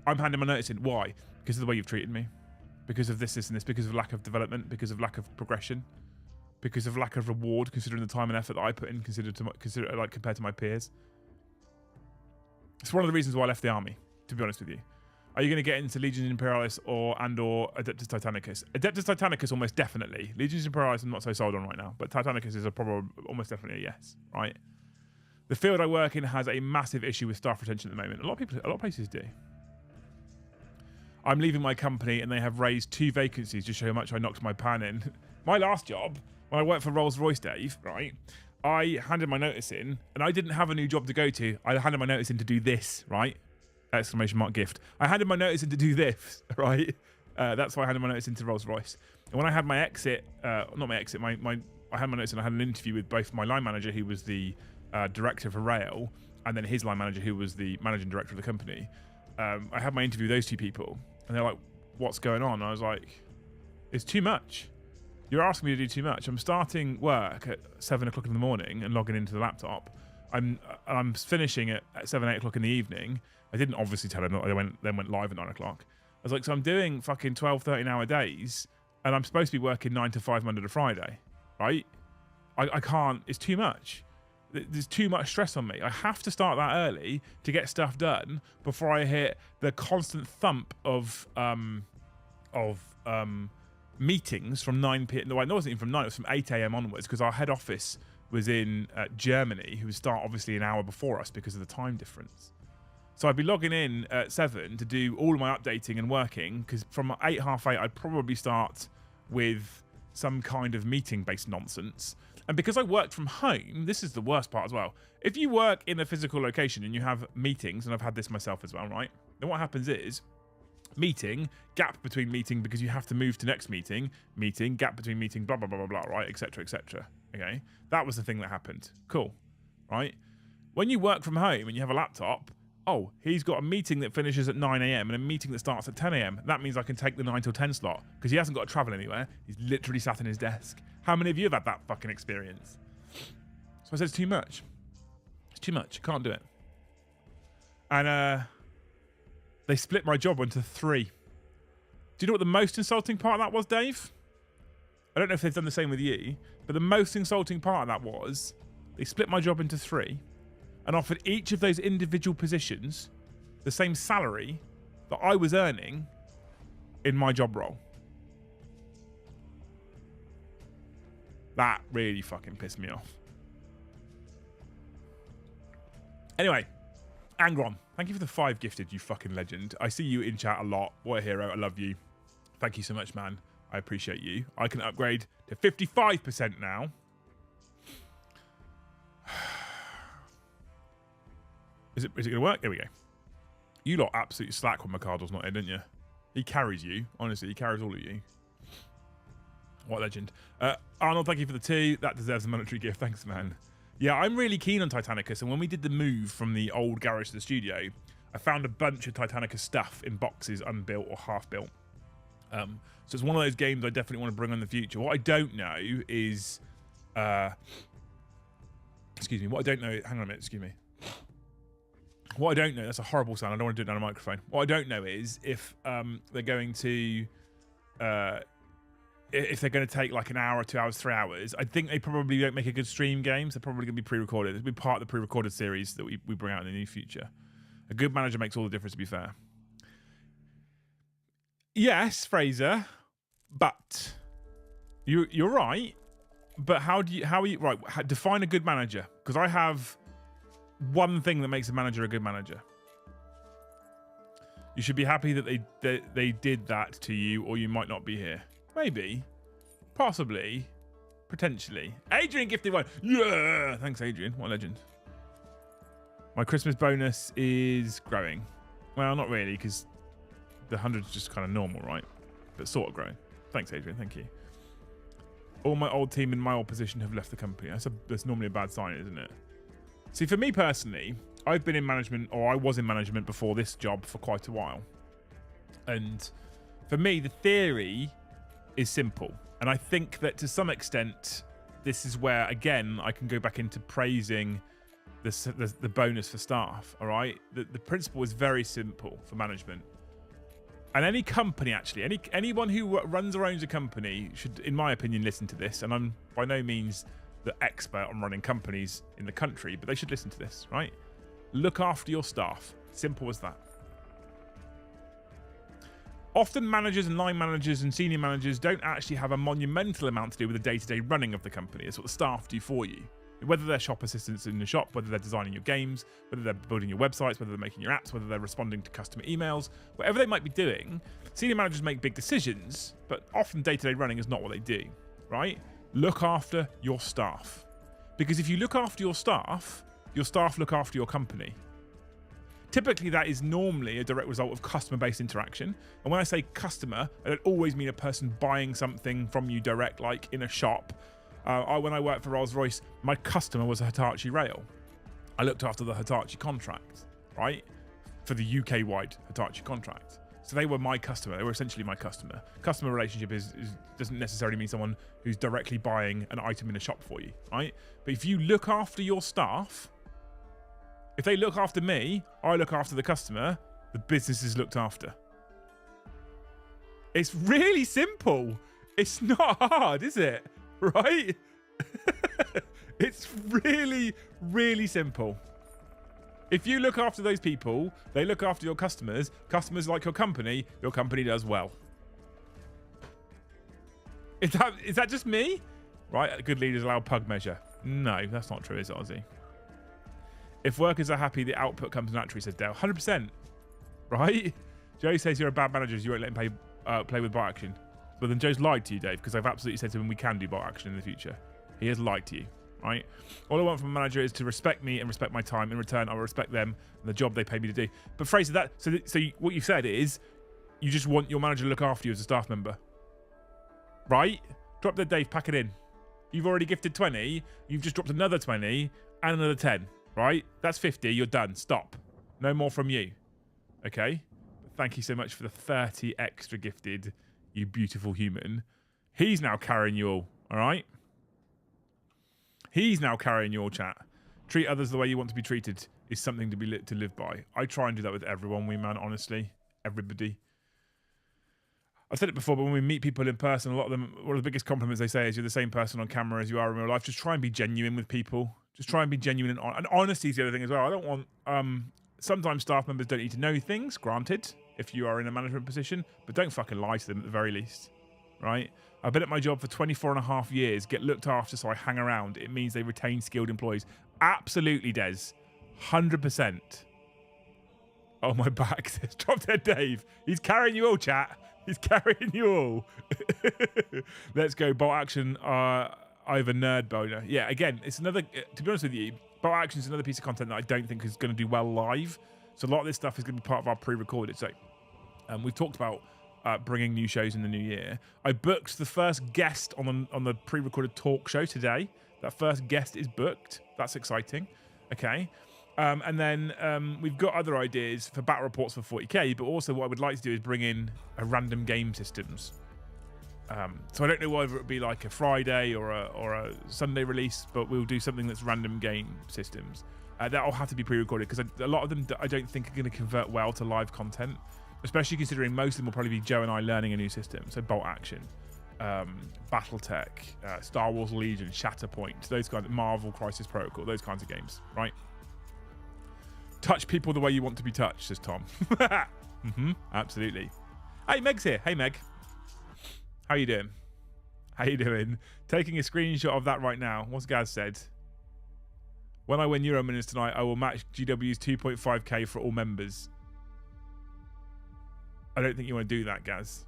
I'm handing my notice in. Why? Because of the way you've treated me. Because of this, and this. Because of lack of development. Because of lack of progression. Because of lack of reward, considering the time and effort that I put in, compared to my peers. It's one of the reasons why I left the army, to be honest with you. Are you going to get into Legions Imperialis or Adeptus Titanicus? Adeptus Titanicus, almost definitely. Legions Imperialis, I'm not so sold on right now, but Titanicus is almost definitely a yes, right? The field I work in has a massive issue with staff retention at the moment. A lot of places do. I'm leaving my company and they have raised 2 vacancies just to show how much I knocked my pan in. My last job, when I worked for Rolls-Royce, Dave, right, I handed my notice in, and I didn't have a new job to go to. I handed my notice in to do this, right? Exclamation mark gift. I handed my notice in to do this, right? That's why I handed my notice into Rolls-Royce. And when I had my exit, not my exit, I had my notice and I had an interview with both my line manager, who was the director for rail, and then his line manager, who was the managing director of the company. I had my interview with those two people, and they're like, what's going on? And I was like, it's too much. You're asking me to do too much. I'm starting work at 7 o'clock in the morning and logging into the laptop. I'm finishing at 7, 8 o'clock in the evening. I didn't obviously tell them that I then went live at 9 o'clock. I was like, so I'm doing fucking 12, 13-hour days, and I'm supposed to be working 9 to 5 Monday to Friday, right? I can't. It's too much. There's too much stress on me. I have to start that early to get stuff done before I hit the constant thump of meetings from 9 p.m. No, it wasn't even from 9. It was from 8 a.m. onwards, because our head office was in Germany, who would start obviously an hour before us because of the time difference. So I'd be logging in at 7 to do all of my updating and working, because from 8, half 8, I'd probably start with some kind of meeting-based nonsense. And because I worked from home, this is the worst part as well. If you work in a physical location and you have meetings, and I've had this myself as well, right? Then what happens is, meeting, gap between meeting because you have to move to next meeting, gap between meeting, blah, blah, blah, blah, blah, right, etc., etc. Okay? That was the thing that happened. Cool. Right? When you work from home and you have a laptop, oh, he's got a meeting that finishes at 9 a.m. and a meeting that starts at 10 a.m. That means I can take the 9 till 10 slot because he hasn't got to travel anywhere. He's literally sat in his desk. How many of you have had that fucking experience? So I said, it's too much. It's too much. You can't do it. And they split my job into 3. Do you know what the most insulting part of that was, Dave? I don't know if they've done the same with you, but the most insulting part of that was they split my job into 3 and offered each of those individual positions the same salary that I was earning in my job role. That really fucking pissed me off. Anyway, Angron, thank you for the 5 gifted, you fucking legend. I see you in chat a lot. What a hero. I love you. Thank you so much, man. I appreciate you. I can upgrade to 55% now. Is it going to work? There we go. You lot absolutely slack when Mercado's not in, didn't you? He carries you. Honestly, he carries all of you. What a legend. Arnold, thank you for the 2. That deserves a monetary gift. Thanks, man. Yeah, I'm really keen on Titanicus, and when we did the move from the old garage to the studio, I found a bunch of Titanicus stuff in boxes, unbuilt or half-built. So it's one of those games I definitely want to bring on in the future. What I don't know is... excuse me. What I don't know... Hang on a minute, excuse me. What I don't know... That's a horrible sound. I don't want to do it on a microphone. What I don't know is if they're going to... if they're going to take like an hour, 2 hours, 3 hours. I think they probably don't make a good stream game, so they're probably going to be pre-recorded. It'll be part of the pre-recorded series that we bring out in the near future. A good manager makes all the difference, to be fair. Yes, Fraser, but you're right. But how are you right? Define a good manager, because I have one thing that makes a manager a good manager. You should be happy that they did that to you, or you might not be here. Maybe, possibly, potentially. Adrian gifted 1. Yeah, thanks, Adrian. What a legend. My Christmas bonus is growing. Well, not really, because the 100's just kind of normal, right? But sort of growing. Thanks, Adrian. Thank you. All my old team in my old position have left the company. That's normally a bad sign, isn't it? See, for me personally, I've been in management, or I was in management before this job for quite a while. And for me, the theory is simple. And I think that to some extent, this is where, again, I can go back into praising the bonus for staff, all right? The principle is very simple for management. And any company, actually, anyone who runs or owns a company should, in my opinion, listen to this. And I'm by no means the expert on running companies in the country, but they should listen to this, right? Look after your staff. Simple as that. Often managers and line managers and senior managers don't actually have a monumental amount to do with the day-to-day running of the company. It's what the staff do for you. Whether they're shop assistants in the shop, whether they're designing your games, whether they're building your websites, whether they're making your apps, whether they're responding to customer emails, whatever they might be doing, senior managers make big decisions, but often day-to-day running is not what they do, right? look after your staff. Because if you look after your staff look after your company. Typically, that is normally a direct result of customer-based interaction. And when I say customer, I don't always mean a person buying something from you direct, like in a shop. When I worked for Rolls-Royce, my customer was a Hitachi Rail. I looked after the Hitachi contract, right? For the UK-wide Hitachi contract. So they were my customer. They were essentially my customer. Customer relationship doesn't necessarily mean someone who's directly buying an item in a shop for you, right? But if you look after your staff, if they look after me, I look after the customer, the business is looked after. It's really simple. It's not hard, is it? Right? It's really, really simple. If you look after those people, they look after your customers. Customers like your company does well. Is that just me? Right, good leaders allow pug measure. No, that's not true, is it, Ozzy? If workers are happy, the output comes naturally, says Dale. 100%. Right? Joe says you're a bad manager, you won't let him play with bot action. But then Joe's lied to you, Dave, because I've absolutely said to him we can do bot action in the future. He has lied to you, right? All I want from a manager is to respect me and respect my time. In return, I will respect them and the job they pay me to do. But Fraser, what you've said is you just want your manager to look after you as a staff member. Right? Drop dead, Dave, pack it in. You've already gifted 20. You've just dropped another 20 and another 10. Right? That's 50. You're done. Stop. No more from you. Okay? Thank you so much for the 30 extra gifted, you beautiful human. He's now carrying you all. All right? He's now carrying your chat. Treat others the way you want to be treated is something to live by. I try and do that with everyone, man, honestly. Everybody. I've said it before, but when we meet people in person, a lot of them, one of the biggest compliments they say is you're the same person on camera as you are in real life. Just try and be genuine with people. Just try and be genuine and honesty is the other thing as well. I don't want... sometimes staff members don't need to know things, granted, if you are in a management position, but don't fucking lie to them at the very least, right? I've been at my job for 24 and a half years, get looked after so I hang around. It means they retain skilled employees. Absolutely, Des. 100%. Oh, my back says, drop dead Dave. He's carrying you all, chat. He's carrying you all. Let's go. Bolt action. Either nerd boner. Yeah, again, it's another, to be honest with you, bolt action is another piece of content that I don't think is going to do well live. So a lot of this stuff is going to be part of our pre-recorded. So we've talked about bringing new shows in the new year. I booked the first guest on the pre-recorded talk show today. That first guest is booked. That's exciting. Okay. And then we've got other ideas for battle reports for 40k, but also what I would like to do is bring in a random game systems. So I don't know whether it be like a Friday or a Sunday release, but we'll do something that's random game systems. That'll have to be pre-recorded because a lot of them I don't think are going to convert well to live content, especially considering most of them will probably be Joe and I learning a new system. So Bolt Action, Battletech, Star Wars Legion, Shatterpoint, those kinds of Marvel Crisis Protocol, those kinds of games, right? Touch people the way you want to be touched, says Tom. Absolutely. Hey, Meg's here. Hey, Meg. How you doing? How you doing? Taking a screenshot of that right now. What's Gaz said? When I win Euro Millions tonight, I will match GW's 2.5k for all members. I don't think you want to do that, Gaz.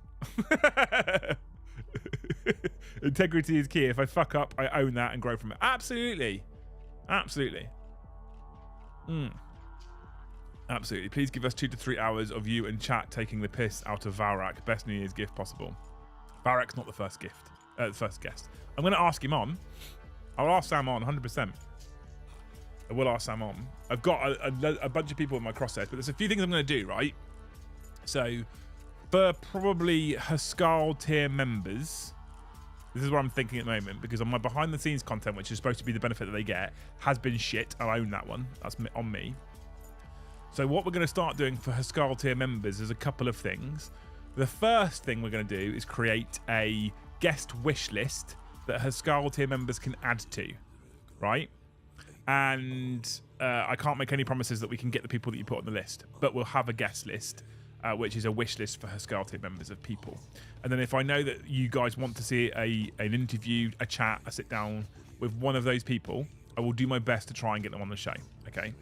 Integrity is key. If I fuck up, I own that and grow from it. Absolutely. Absolutely. Absolutely. Please give us 2 to 3 hours of you and chat taking the piss out of Valrak. Best New Year's gift possible. Valrak's not the first gift. The first guest. I'm going to ask him on. I'll ask Sam on 100%. I will ask Sam on. I've got a bunch of people in my crosshairs, but there's a few things I'm going to do, right? So, for probably Haskell tier members, this is what I'm thinking at the moment, because on my behind the scenes content, which is supposed to be the benefit that they get, has been shit. I'll own that one. That's on me. So what we're going to start doing for Haskell tier members is a couple of things. The first thing we're going to do is create a guest wish list that Haskell tier members can add to, right? And I can't make any promises that we can get the people that you put on the list, but we'll have a guest list, which is a wish list for Haskell tier members of people. And then if I know that you guys want to see an interview, a chat, a sit down with one of those people, I will do my best to try and get them on the show, okay?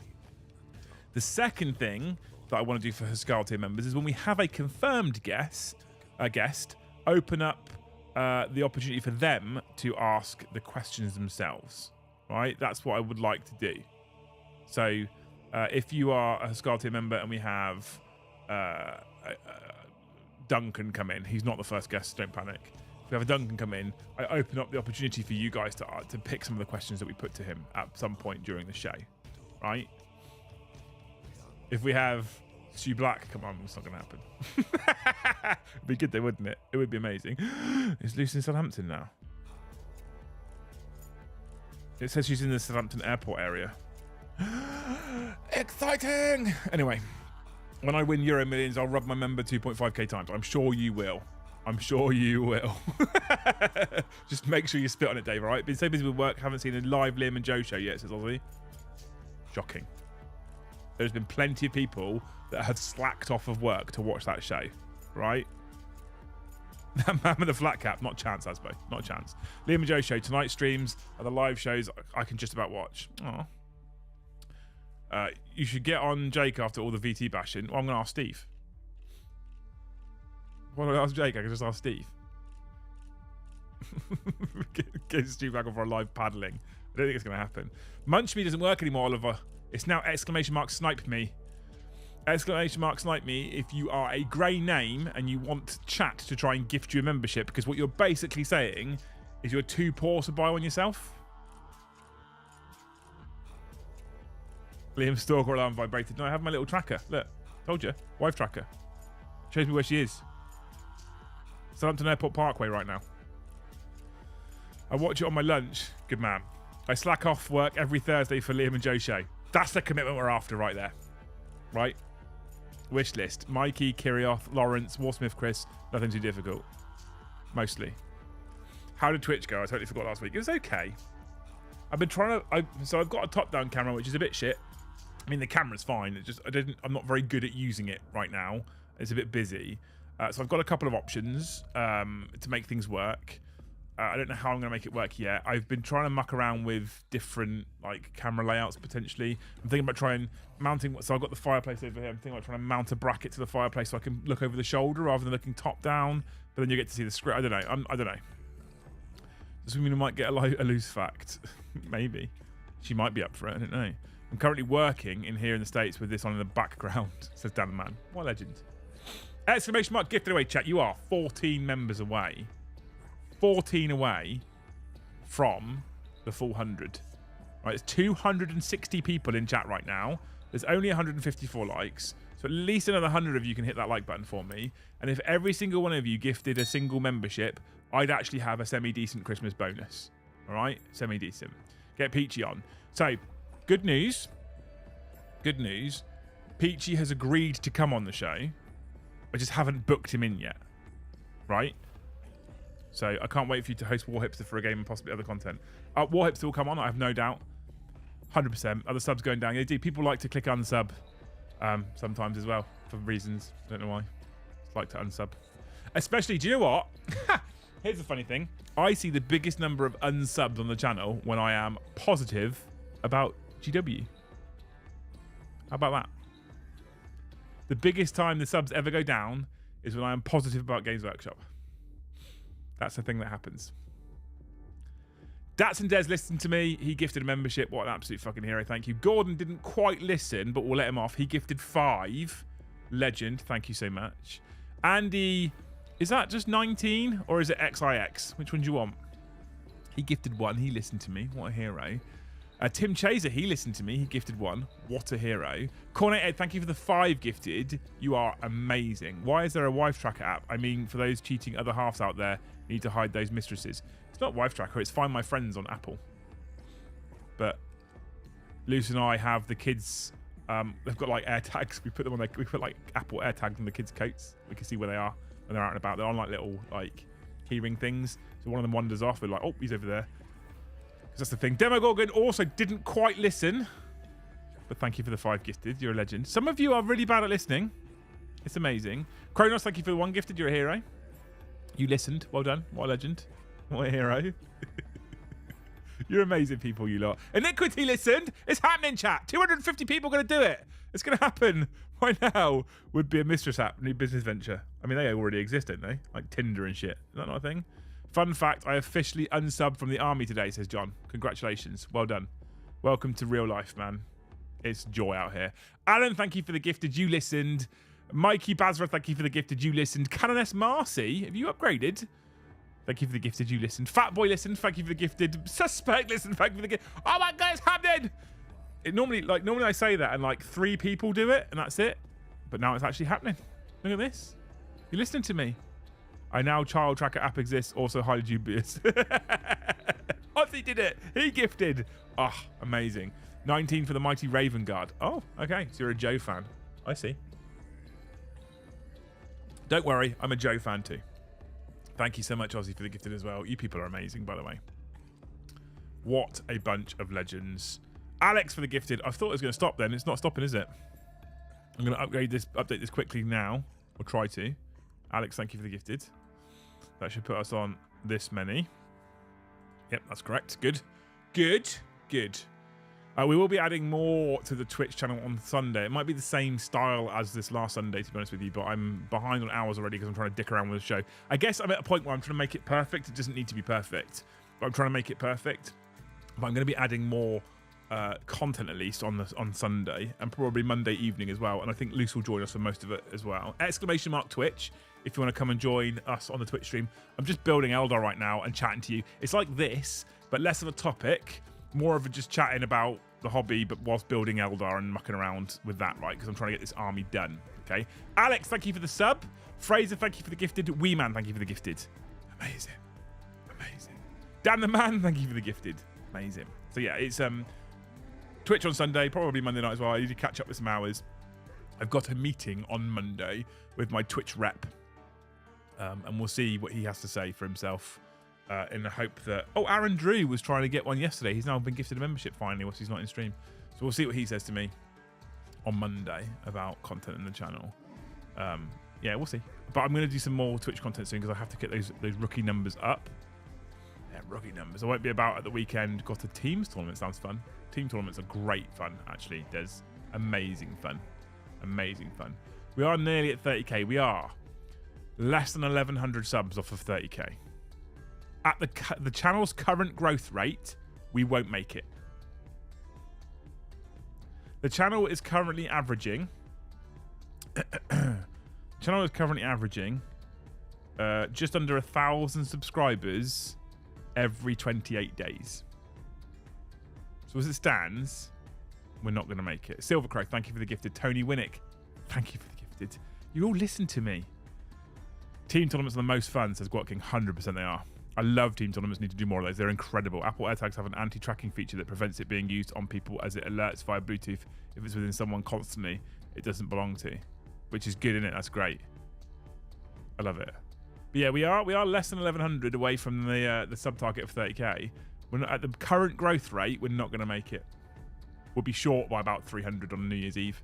The second thing that I want to do for Haskell tier members is when we have a confirmed guest, open up the opportunity for them to ask the questions themselves, right? That's what I would like to do. So if you are a Skull Tier member and we have Duncan come in, he's not the first guest, don't panic. If we have a Duncan come in, I open up the opportunity for you guys to pick some of the questions that we put to him at some point during the show, right? If we have Stu Black, come on, it's not going to happen. It'd be good though, wouldn't it? It would be amazing. Is Lucy in Southampton now? It says she's in the Southampton airport area. Exciting! Anyway, when I win Euro Millions, I'll rub my member 2.5k times. I'm sure you will. I'm sure you will. Just make sure you spit on it, Dave, all right? Been so busy with work, haven't seen a live Liam and Joe show yet, says Ozzy. Shocking. There's been plenty of people that have slacked off of work to watch that show, right? That man with the flat cap, not a chance, Asbo, not a chance. Liam and Joe show, tonight streams are the live shows I can just about watch. Oh. You should get on Jake after all the VT bashing. Well, I'm going to ask Steve. Why don't I ask Jake? I can just ask Steve. Get Steve back on for a live paddling. I don't think it's going to happen. Munch Me doesn't work anymore, Oliver. It's now ! Snipe me. ! Snipe me if you are a grey name and you want chat to try and gift you a membership, because what you're basically saying is you're too poor to buy one yourself. Liam Stalker alarm vibrated. No, I have my little tracker. Look, told you. Wife tracker. Shows me where she is. Southampton Airport Parkway right now. I watch it on my lunch. Good man. I slack off work every Thursday for Liam and Joe show. That's the commitment we're after right there. Right? Wish list. Mikey, Kirioth, Lawrence, Warsmith, Chris. Nothing too difficult. Mostly. How did Twitch go? I totally forgot last week. It was okay. I've been trying to... So I've got a top-down camera, which is a bit shit. I mean, the camera's fine. It just I'm not very good at using it right now. It's a bit busy. So I've got a couple of options to make things work. I don't know how I'm going to make it work yet. I've been trying to muck around with different like camera layouts potentially. I'm thinking about mounting. So I've got the fireplace over here. I'm thinking about trying to mount a bracket to the fireplace so I can look over the shoulder rather than looking top down. But then you get to see the script. I don't know. I don't know. Does that mean I might get a loose fact? Maybe. She might be up for it. I don't know. I'm currently working in here in the States with this on in the background, says Dan the Man. What a legend. ! Gifted away, chat. You are 14 members away. 14 away from the full 100. Right, there's 260 people in chat right now. There's only 154 likes. So at least another 100 of you can hit that like button for me. And if every single one of you gifted a single membership, I'd actually have a semi-decent Christmas bonus. All right? Semi-decent. Get Peachy on. So, good news. Good news. Peachy has agreed to come on the show. I just haven't booked him in yet. Right? So, I can't wait for you to host War Hipster for a game and possibly other content. War Hipster will come on, I have no doubt. 100%. Other subs going down. They do. People like to click unsub sometimes as well for reasons. Don't know why. Just like to unsub. Especially, do you know what? Here's the funny thing. I see the biggest number of unsubs on the channel when I am positive about GW. How about that? The biggest time the subs ever go down is when I am positive about Games Workshop. That's the thing that happens. Datsun Des listened to me. He gifted a membership. What an absolute fucking hero. Thank you. Gordon didn't quite listen, but we'll let him off. He gifted 5. Legend. Thank you so much. Andy, is that just 19 or is it XIX? Which one do you want? He gifted 1. He listened to me. What a hero. Tim Chaser, he listened to me. He gifted 1. What a hero. Cornet Ed, thank you for the 5 gifted. You are amazing. Why is there a wife tracker app? I mean, for those cheating other halves out there, you need to hide those mistresses. It's not wife tracker. It's Find My Friends on Apple. But Luce and I have the kids. They've got like air tags. We put them on. We put like Apple air tags on the kids' coats. We can see where they are when they're out and about. They're on like little like keyring things. So one of them wanders off. We're like, oh, he's over there. Because that's the thing. Demogorgon also didn't quite listen. But thank you for the 5 gifted. You're a legend. Some of you are really bad at listening. It's amazing. Kronos, thank you for the 1 gifted. You're a hero. You listened. Well done. What a legend. What a hero. You're amazing people, you lot. Iniquity listened. It's happening, chat. 250 people going to do it. It's going to happen right now. Would be a mistress app, new business venture. I mean, they already exist, don't they? Like Tinder and shit. Is that not a thing? Fun fact, I officially unsubbed from the army today, says John. Congratulations. Well done. Welcome to real life, man. It's joy out here. Alan, thank you for the gifted. You listened. Mikey Bazra, thank you for the gifted. You listened. Canoness Marcy, have you upgraded? Thank you for the gifted. You listened. Fat Boy listened. Thank you for the gifted. Suspect listened. Thank you for the gift. Oh my God, it's happening! Normally I say that and like 3 people do it and that's it. But now it's actually happening. Look at this. You're listening to me. I now child tracker app exists. Also highly dubious. Ozzy did it. He gifted. Oh, amazing. 19 for the mighty Raven Guard. Oh, okay. So you're a Joe fan. I see. Don't worry. I'm a Joe fan too. Thank you so much, Ozzy, for the gifted as well. You people are amazing, by the way. What a bunch of legends. Alex for the gifted. I thought it was going to stop then. It's not stopping, is it? I'm going to update this quickly now. Or try to. Alex, thank you for the gifted. That should put us on this many. Yep, that's correct. Good. Good. Good. We will be adding more to the Twitch channel on Sunday. It might be the same style as this last Sunday, to be honest with you, but I'm behind on hours already because I'm trying to dick around with the show. I guess I'm at a point where I'm trying to make it perfect. It doesn't need to be perfect, but I'm trying to make it perfect. But I'm going to be adding more content at least on Sunday and probably Monday evening as well. And I think Luce will join us for most of it as well. !Twitch if you want to come and join us on the Twitch stream. I'm just building Eldar right now and chatting to you. It's like this, but less of a topic, more of a just chatting about the hobby, but whilst building Eldar and mucking around with that, right? Because I'm trying to get this army done, okay? Alex, thank you for the sub. Fraser, thank you for the gifted. Wee Man, thank you for the gifted. Amazing. Amazing. Dan the Man, thank you for the gifted. Amazing. So yeah, it's Twitch on Sunday, probably Monday night as well. I need to catch up with some hours. I've got a meeting on Monday with my Twitch rep. And we'll see what he has to say for himself in the hope that... Oh, Aaron Drew was trying to get one yesterday. He's now been gifted a membership finally whilst he's not in stream. So we'll see what he says to me on Monday about content in the channel. Yeah, we'll see. But I'm going to do some more Twitch content soon because I have to get those rookie numbers up. Yeah, rookie numbers. I won't be about at the weekend. Got a teams tournament. Sounds fun. Team tournaments are great fun, actually. There's amazing fun. Amazing fun. We are nearly at 30k. We are less than 1,100 subs off of 30k. At the channel's current growth rate, we won't make it. The channel is currently averaging... just under 1,000 subscribers every 28 days. So as it stands, we're not going to make it. Silvercrow, thank you for the gifted. Tony Winnick, thank you for the gifted. You all listen to me. Team tournaments are the most fun, says Guat King. 100% they are. I love team tournaments. Need to do more of those. They're incredible. Apple AirTags have an anti-tracking feature that prevents it being used on people as it alerts via Bluetooth if it's within someone constantly it doesn't belong to, which is good, isn't it? That's great. I love it. But yeah, we are less than 1,100 away from the sub target of 30k. We're not, at the current growth rate, we're not going to make it. We'll be short by about 300 on New Year's Eve.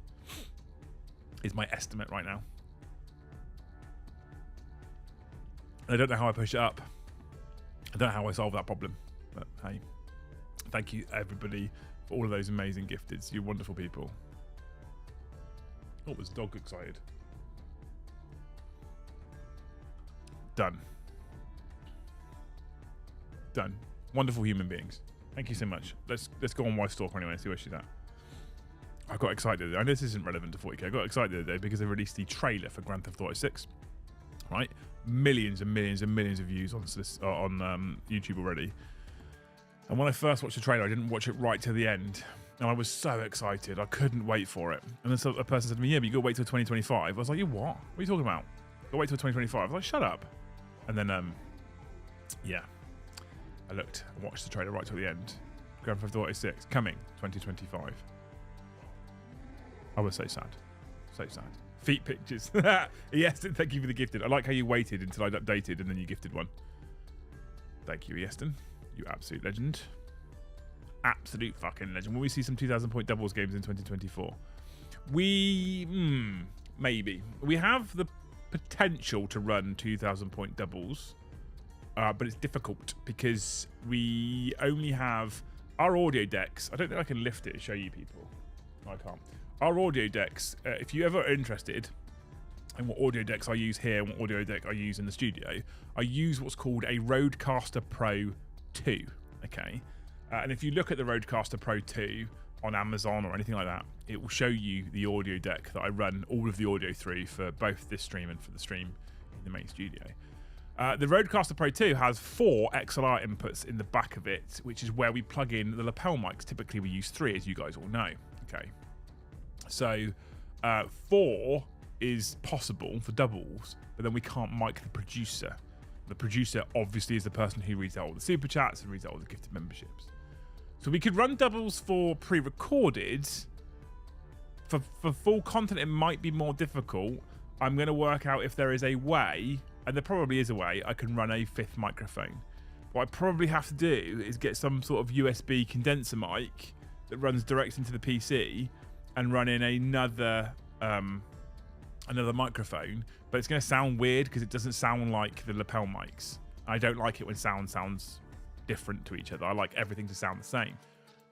Is my estimate right now. I don't know how I push it up. I don't know how I solve that problem. But hey, thank you everybody for all of those amazing gifteds. You're wonderful people. Oh, was dog excited? Done. Done. Wonderful human beings. Thank you so much. Let's go on Wife Stalker anyway and see where she's at. I got excited. I know this isn't relevant to 40k. I got excited the other day because they released the trailer for Grand Theft Auto 6. Right? Millions and millions and millions of views on YouTube already. And when I first watched the trailer, I didn't watch it right to the end. And I was so excited. I couldn't wait for it. And then a person said to me, yeah, but you got to wait till 2025. I was like, you what? What are you talking about? Got to wait till 2025. I was like, shut up. And then, yeah. I looked and watched the trailer right till the end. Grand Theft Auto 6, coming 2025. I was so sad. So sad. Feet pictures. Yes, thank you for the gifted. I like how you waited until I'd updated and then you gifted one. Thank you, Easton. You absolute legend. Absolute fucking legend. Will we see some 2,000 point doubles games in 2024? Maybe. We have the potential to run 2,000 point doubles. But it's difficult because we only have our audio decks. I don't think I can lift it and show you people. No, I can't. Our audio decks, if you ever are interested, and what audio decks I use here and what audio deck I use in the studio, I use what's called a Rodecaster Pro 2. Okay, and if you look at the Rodecaster Pro 2 on Amazon or anything like that, it will show you the audio deck that I run all of the audio through for both this stream and for the stream in the main studio. The Rodecaster Pro 2 has 4 XLR inputs in the back of it, which is where we plug in the lapel mics. Typically we use 3, as you guys all know. Okay, so 4 is possible for doubles, but then we can't mic the producer. The producer obviously is the person who reads out all the super chats and reads out all the gifted memberships. So we could run doubles for pre-recorded. For full content, it might be more difficult. I'm going to work out if there is a way, and there probably is a way, I can run a 5th microphone. What I probably have to do is get some sort of USB condenser mic that runs direct into the PC and run in another microphone, but it's going to sound weird because it doesn't sound like the lapel mics. I don't like it when sound sounds different to each other. I like everything to sound the same.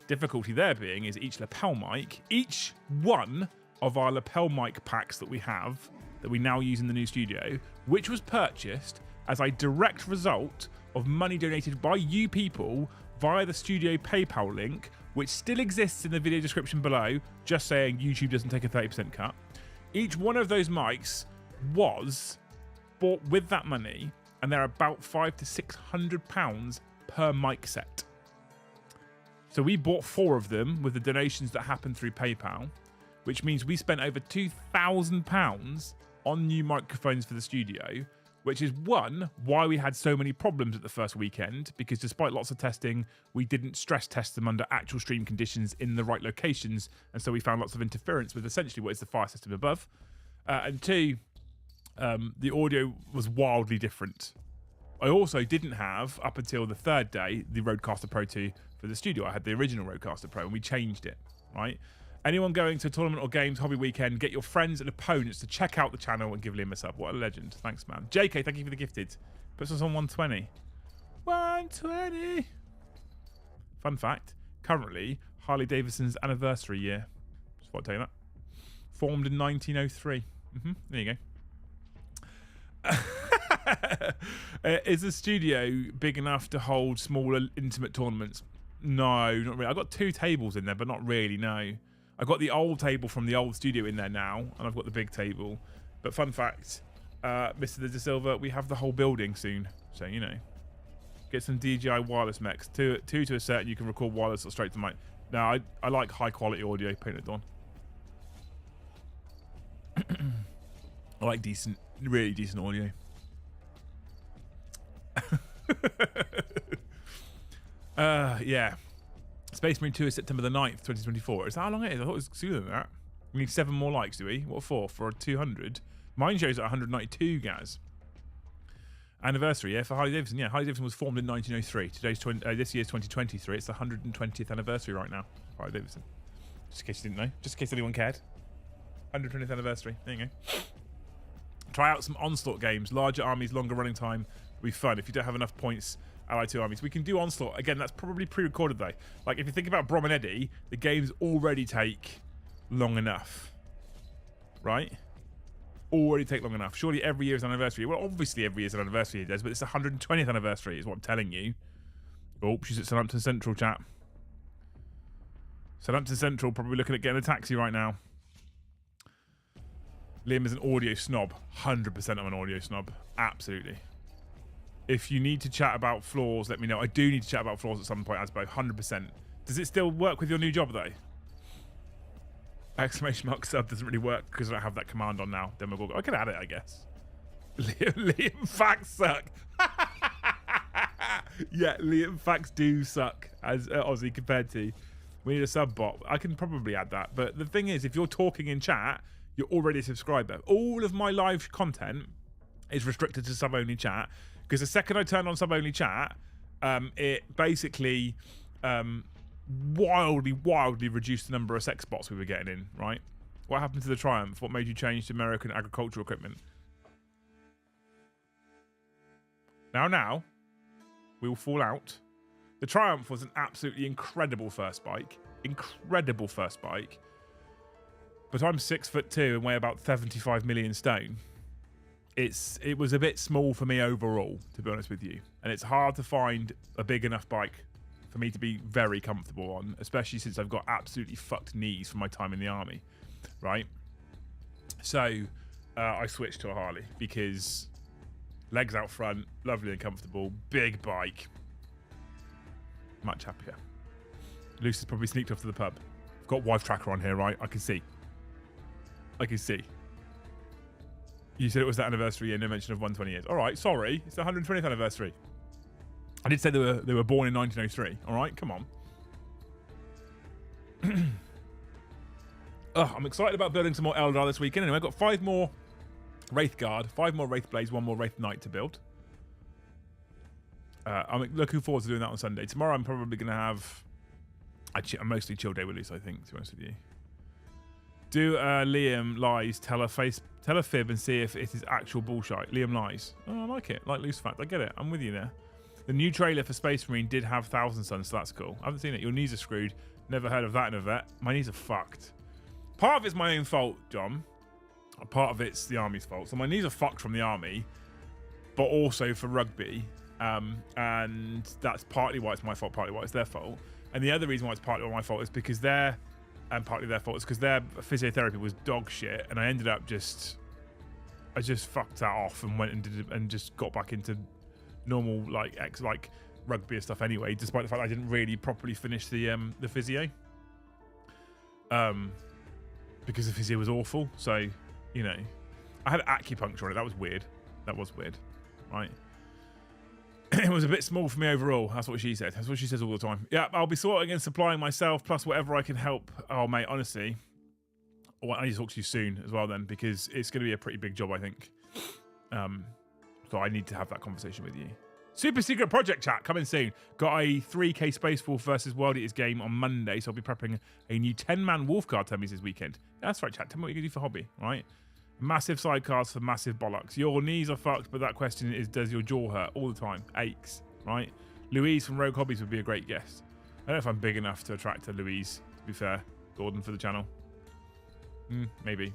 Difficulty there being is each lapel mic, each one of our lapel mic packs that we have, that we now use in the new studio, which was purchased as a direct result of money donated by you people via the studio PayPal link, which still exists in the video description below, just saying YouTube doesn't take a 30% cut. Each one of those mics was bought with that money, and they're about £500 to £600 per mic set. So we bought 4 of them with the donations that happened through PayPal, which means we spent over £2,000 on new microphones for the studio, which is why we had so many problems at the first weekend, because despite lots of testing, we didn't stress test them under actual stream conditions in the right locations, and so we found lots of interference with essentially what is the fire system above. And 2, the audio was wildly different. I also didn't have, up until the 3rd day, the Rodecaster Pro 2 for the studio. I had the original Rodecaster Pro, and we changed it, right? Anyone going to a tournament or games, hobby weekend, get your friends and opponents to check out the channel and give Liam a sub. What a legend. Thanks, man. JK, thank you for the gifted. Puts us on 120. 120! Fun fact, currently, Harley-Davidson's anniversary year. Just want to tell you that. Formed in 1903. There you go. Is the studio big enough to hold smaller, intimate tournaments? No, not really. I've got 2 tables in there, but not really, no. I've got the old table from the old studio in there now, and I've got the big table. But fun fact, Mr. De Silva, we have the whole building soon. So, you know, get some DJI wireless mechs. 2 to a set, and you can record wireless or straight to mic. No, I like high-quality audio. Paint it on. I like decent, really decent audio. Yeah. Space Marine 2 is September the 9th, 2024. Is that how long it is? I thought it was sooner than that. We need 7 more likes, do we? What for? For a 200? Mine shows at 192, Gaz. Anniversary, yeah, for Harley-Davidson. Yeah, Harley-Davidson was formed in 1903. This year's 2023. It's the 120th anniversary right now. Harley-Davidson. Just in case you didn't know. Just in case anyone cared. 120th anniversary. There you go. Try out some Onslaught games. Larger armies, longer running time. It'll be fun. If you don't have enough points, Allied 2 armies. We can do Onslaught. Again, that's probably pre-recorded though. Like, if you think about Brom and Eddie, the games already take long enough. Right? Already take long enough. Surely every year is an anniversary. Well, obviously every year is an anniversary it does, but it's the 120th anniversary is what I'm telling you. Oh, she's at Southampton Central, chat. Southampton Central, probably looking at getting a taxi right now. Liam is an audio snob. 100% I'm an audio snob. Absolutely. If you need to chat about floors, let me know. I do need to chat about floors at some point, Asbo. 100%. Does it still work with your new job, though? Exclamation mark sub doesn't really work because I don't have that command on now. Demagogue. I can add it, I guess. Liam facts suck. Yeah, Liam facts do suck as Aussie compared to. We need a sub bot. I can probably add that. But the thing is, if you're talking in chat, you're already a subscriber. All of my live content is restricted to sub-only chat because the second I turn on sub-only chat, it basically wildly reduced the number of sex bots we were getting in, right? What happened to the Triumph? What made you change to American agricultural equipment? Now, we will fall out. The Triumph was an absolutely incredible first bike. Incredible first bike. But I'm 6'2" and weigh about 75 million stone. it was a bit small for me overall, to be honest with you. And it's hard to find a big enough bike for me to be very comfortable on, especially since I've got absolutely fucked knees from my time in the army, right? So I switched to a Harley because legs out front, lovely and comfortable, big bike, much happier. Luce has probably sneaked off to the pub. I've got wife tracker on here, right? I can see. You said it was that anniversary year, no mention of 120 years. All right, sorry, it's the 120th anniversary. I did say they were born in 1903. All right, come on. I'm excited about building some more Eldar this weekend. Anyway, I've got 5 more Wraith Guard, 5 more Wraith Blades, 1 more Wraith Knight to build. I'm looking forward to doing that on Sunday. Tomorrow I'm probably going to have a mostly chill day with Luce, I think, to be honest with you. Do Liam lies tell a fib and see if it is actual bullshit. Liam lies. Oh, I like it. Like loose fact. I get it. I'm with you there. The new trailer for Space Marine did have Thousand Suns, so that's cool. I haven't seen it. Your knees are screwed. Never heard of that in a vet. My knees are fucked. Part of it's my own fault, John. Part of it's the army's fault. So my knees are fucked from the army, but also for rugby. And that's partly why it's my fault, partly why it's their fault. And the other reason why it's partly my fault is because partly their fault is because their physiotherapy was dog shit, and I ended up I just fucked that off and went and did it and just got back into normal like rugby and stuff anyway, despite the fact I didn't really properly finish the physio. Because the physio was awful. So, you know, I had acupuncture on it. That was weird. Right? It was a bit small for me overall. That's what she said. That's what she says all the time. Yeah, I'll be sorting and supplying myself, plus whatever I can help. Oh, mate, honestly. I need to talk to you soon as well then, because it's going to be a pretty big job, I think. So I need to have that conversation with you. Super secret project chat coming soon. Got a 3K Space Wolf versus World Eaters game on Monday, so I'll be prepping a new 10-man Wolf card tummies this weekend. That's right, chat. Tell me what you can do for hobby, right? Massive sidecars for massive bollocks. Your knees are fucked, but that question is, does your jaw hurt all the time? Aches, right? Louise from Rogue Hobbies would be a great guest. I don't know if I'm big enough to attract a Louise, to be fair. Gordon for the channel. Maybe.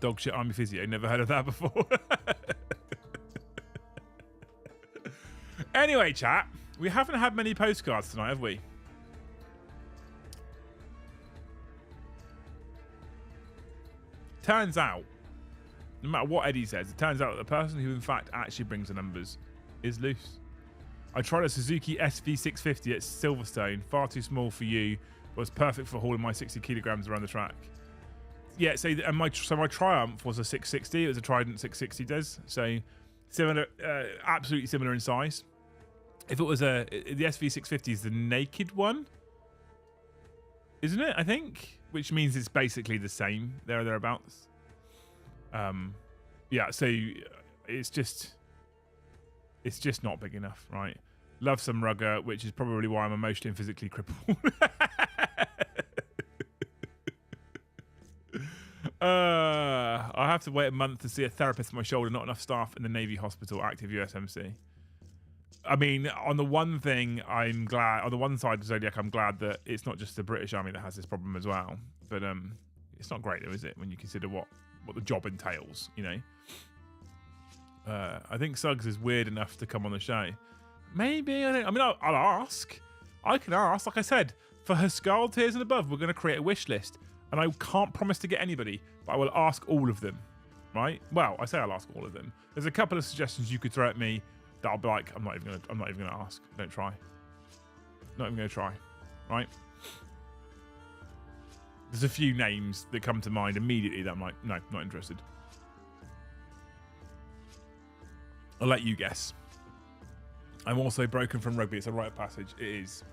Dog shit army physio. Never heard of that before. Anyway, chat. We haven't had many postcards tonight, have we? Turns out, no matter what Eddie says, it turns out that the person who in fact actually brings the numbers is Luce. I tried a Suzuki SV650 at Silverstone, far too small for you, but was perfect for hauling my 60 kilograms around the track. Yeah, so my Triumph was a 660. It was a Trident 660 Des, so similar, absolutely similar in size. If it was the SV650 is the naked one, isn't it? I think, which means it's basically the same there or thereabouts. Yeah, so it's just not big enough, right? Love some rugger, which is probably why I'm emotionally and physically crippled. I have to wait a month to see a therapist for my shoulder. Not enough staff in the Navy Hospital, active USMC. I mean, on the one thing, I'm glad. On the one side of Zodiac, I'm glad that it's not just the British Army that has this problem as well. But it's not great, though, is it? When you consider what the job entails, you know. I think Suggs is weird enough to come on the show. Maybe I'll ask. I can ask. Like I said, for her Skull tiers and above, we're going to create a wish list, and I can't promise to get anybody, but I will ask all of them. Right? Well, I say I'll ask all of them. There's a couple of suggestions you could throw at me. That I'll be like, I'm not even gonna ask. Don't try. Not even gonna try. Right? There's a few names that come to mind immediately that I'm like, no, not interested. I'll let you guess. I'm also broken from rugby. It's a rite of passage. It is.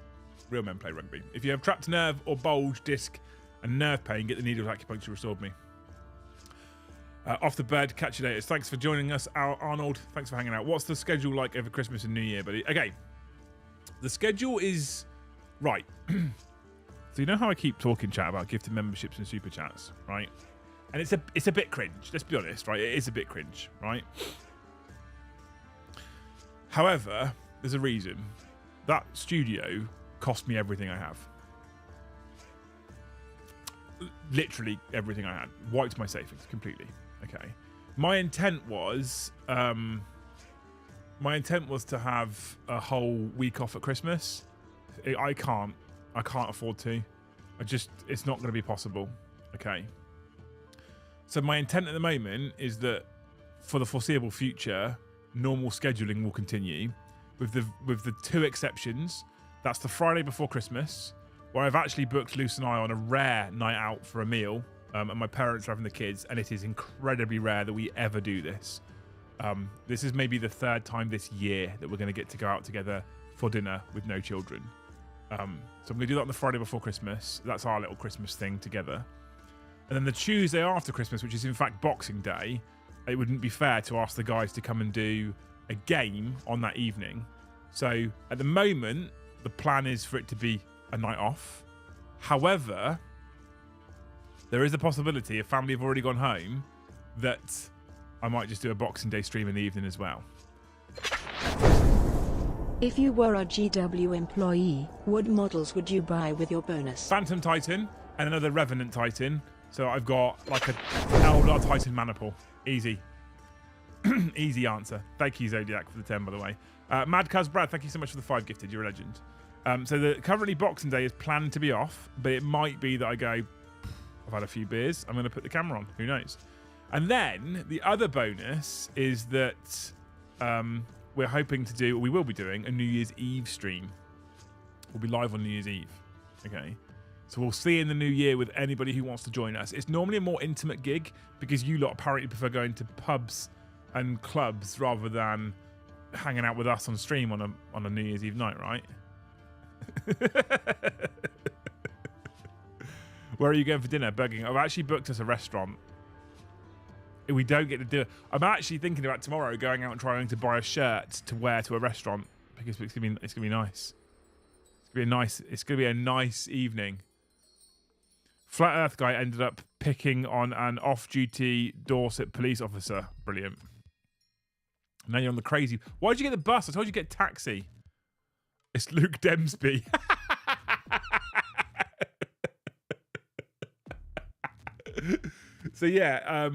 Real men play rugby. If you have trapped nerve or bulge, disc, and nerve pain, get the needle of acupuncture restored me. Off the bed, catch you later. Thanks for joining us, Arnold. Thanks for hanging out. What's the schedule like over Christmas and New Year, buddy? Okay, the schedule is right. So you know how I keep talking, chat, about gifted memberships and super chats, right? And it's a bit cringe. Let's be honest, right? It is a bit cringe, right? However, there's a reason. That studio cost me everything I have. Literally everything I had. Wiped my savings completely. Okay. My intent was to have a whole week off at Christmas. I can't afford to. It's not going to be possible. Okay. So my intent at the moment is that for the foreseeable future, normal scheduling will continue with the two exceptions. That's the Friday before Christmas, where I've actually booked Luce and I on a rare night out for a meal, and my parents are having the kids, and it is incredibly rare that we ever do this. This is maybe the third time this year that we're going to get to go out together for dinner with no children. So I'm going to do that on the Friday before Christmas. That's our little Christmas thing together. And then the Tuesday after Christmas, which is in fact Boxing Day, it wouldn't be fair to ask the guys to come and do a game on that evening. So at the moment, the plan is for it to be a night off. However, there is a possibility, if family have already gone home, that I might just do a Boxing Day stream in the evening as well. If you were a GW employee, what models would you buy with your bonus? Phantom Titan and another Revenant Titan. So I've got like a Eldar Titan Maniple. Easy. Easy answer. Thank you, Zodiac, for the 10, by the way. Mad Cuz Brad, thank you so much for the 5 gifted. You're a legend. So currently Boxing Day is planned to be off, but it might be that I go, I've had a few beers, I'm going to put the camera on. Who knows? And then the other bonus is that we're hoping to do, or we will be doing, a New Year's Eve stream. We'll be live on New Year's Eve. Okay. So we'll see in the new year with anybody who wants to join us. It's normally a more intimate gig because you lot apparently prefer going to pubs and clubs rather than hanging out with us on stream on a New Year's Eve night, right? Where are you going for dinner? Burger King. I've actually booked us a restaurant. We don't get to do it. I'm actually thinking about tomorrow going out and trying to buy a shirt to wear to a restaurant because it's gonna be nice. It's gonna be a nice evening. Flat Earth guy ended up picking on an off-duty Dorset police officer. Brilliant. Now you're on the crazy. Why did you get the bus? I told you to get a taxi. It's Luke Dempsey. So yeah,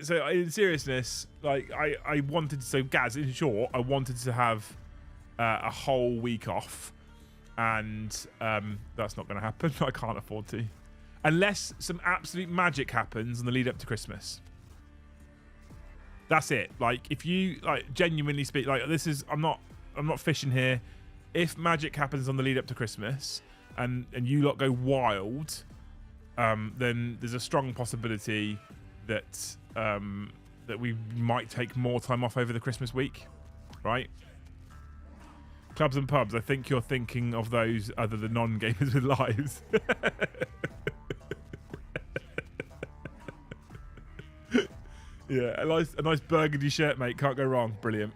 so in seriousness, like I wanted to, so Gaz, in short, I wanted to have a whole week off, and that's not going to happen. I can't afford to. Unless some absolute magic happens in the lead up to Christmas. That's it. Like, if you like genuinely speak, like this is, I'm not fishing here. If magic happens on the lead up to Christmas, and you lot go wild, then there's a strong possibility that that we might take more time off over the Christmas week, right? Clubs and pubs. I think you're thinking of those other than non-gamers with lives. Yeah, a nice burgundy shirt, mate. Can't go wrong. Brilliant.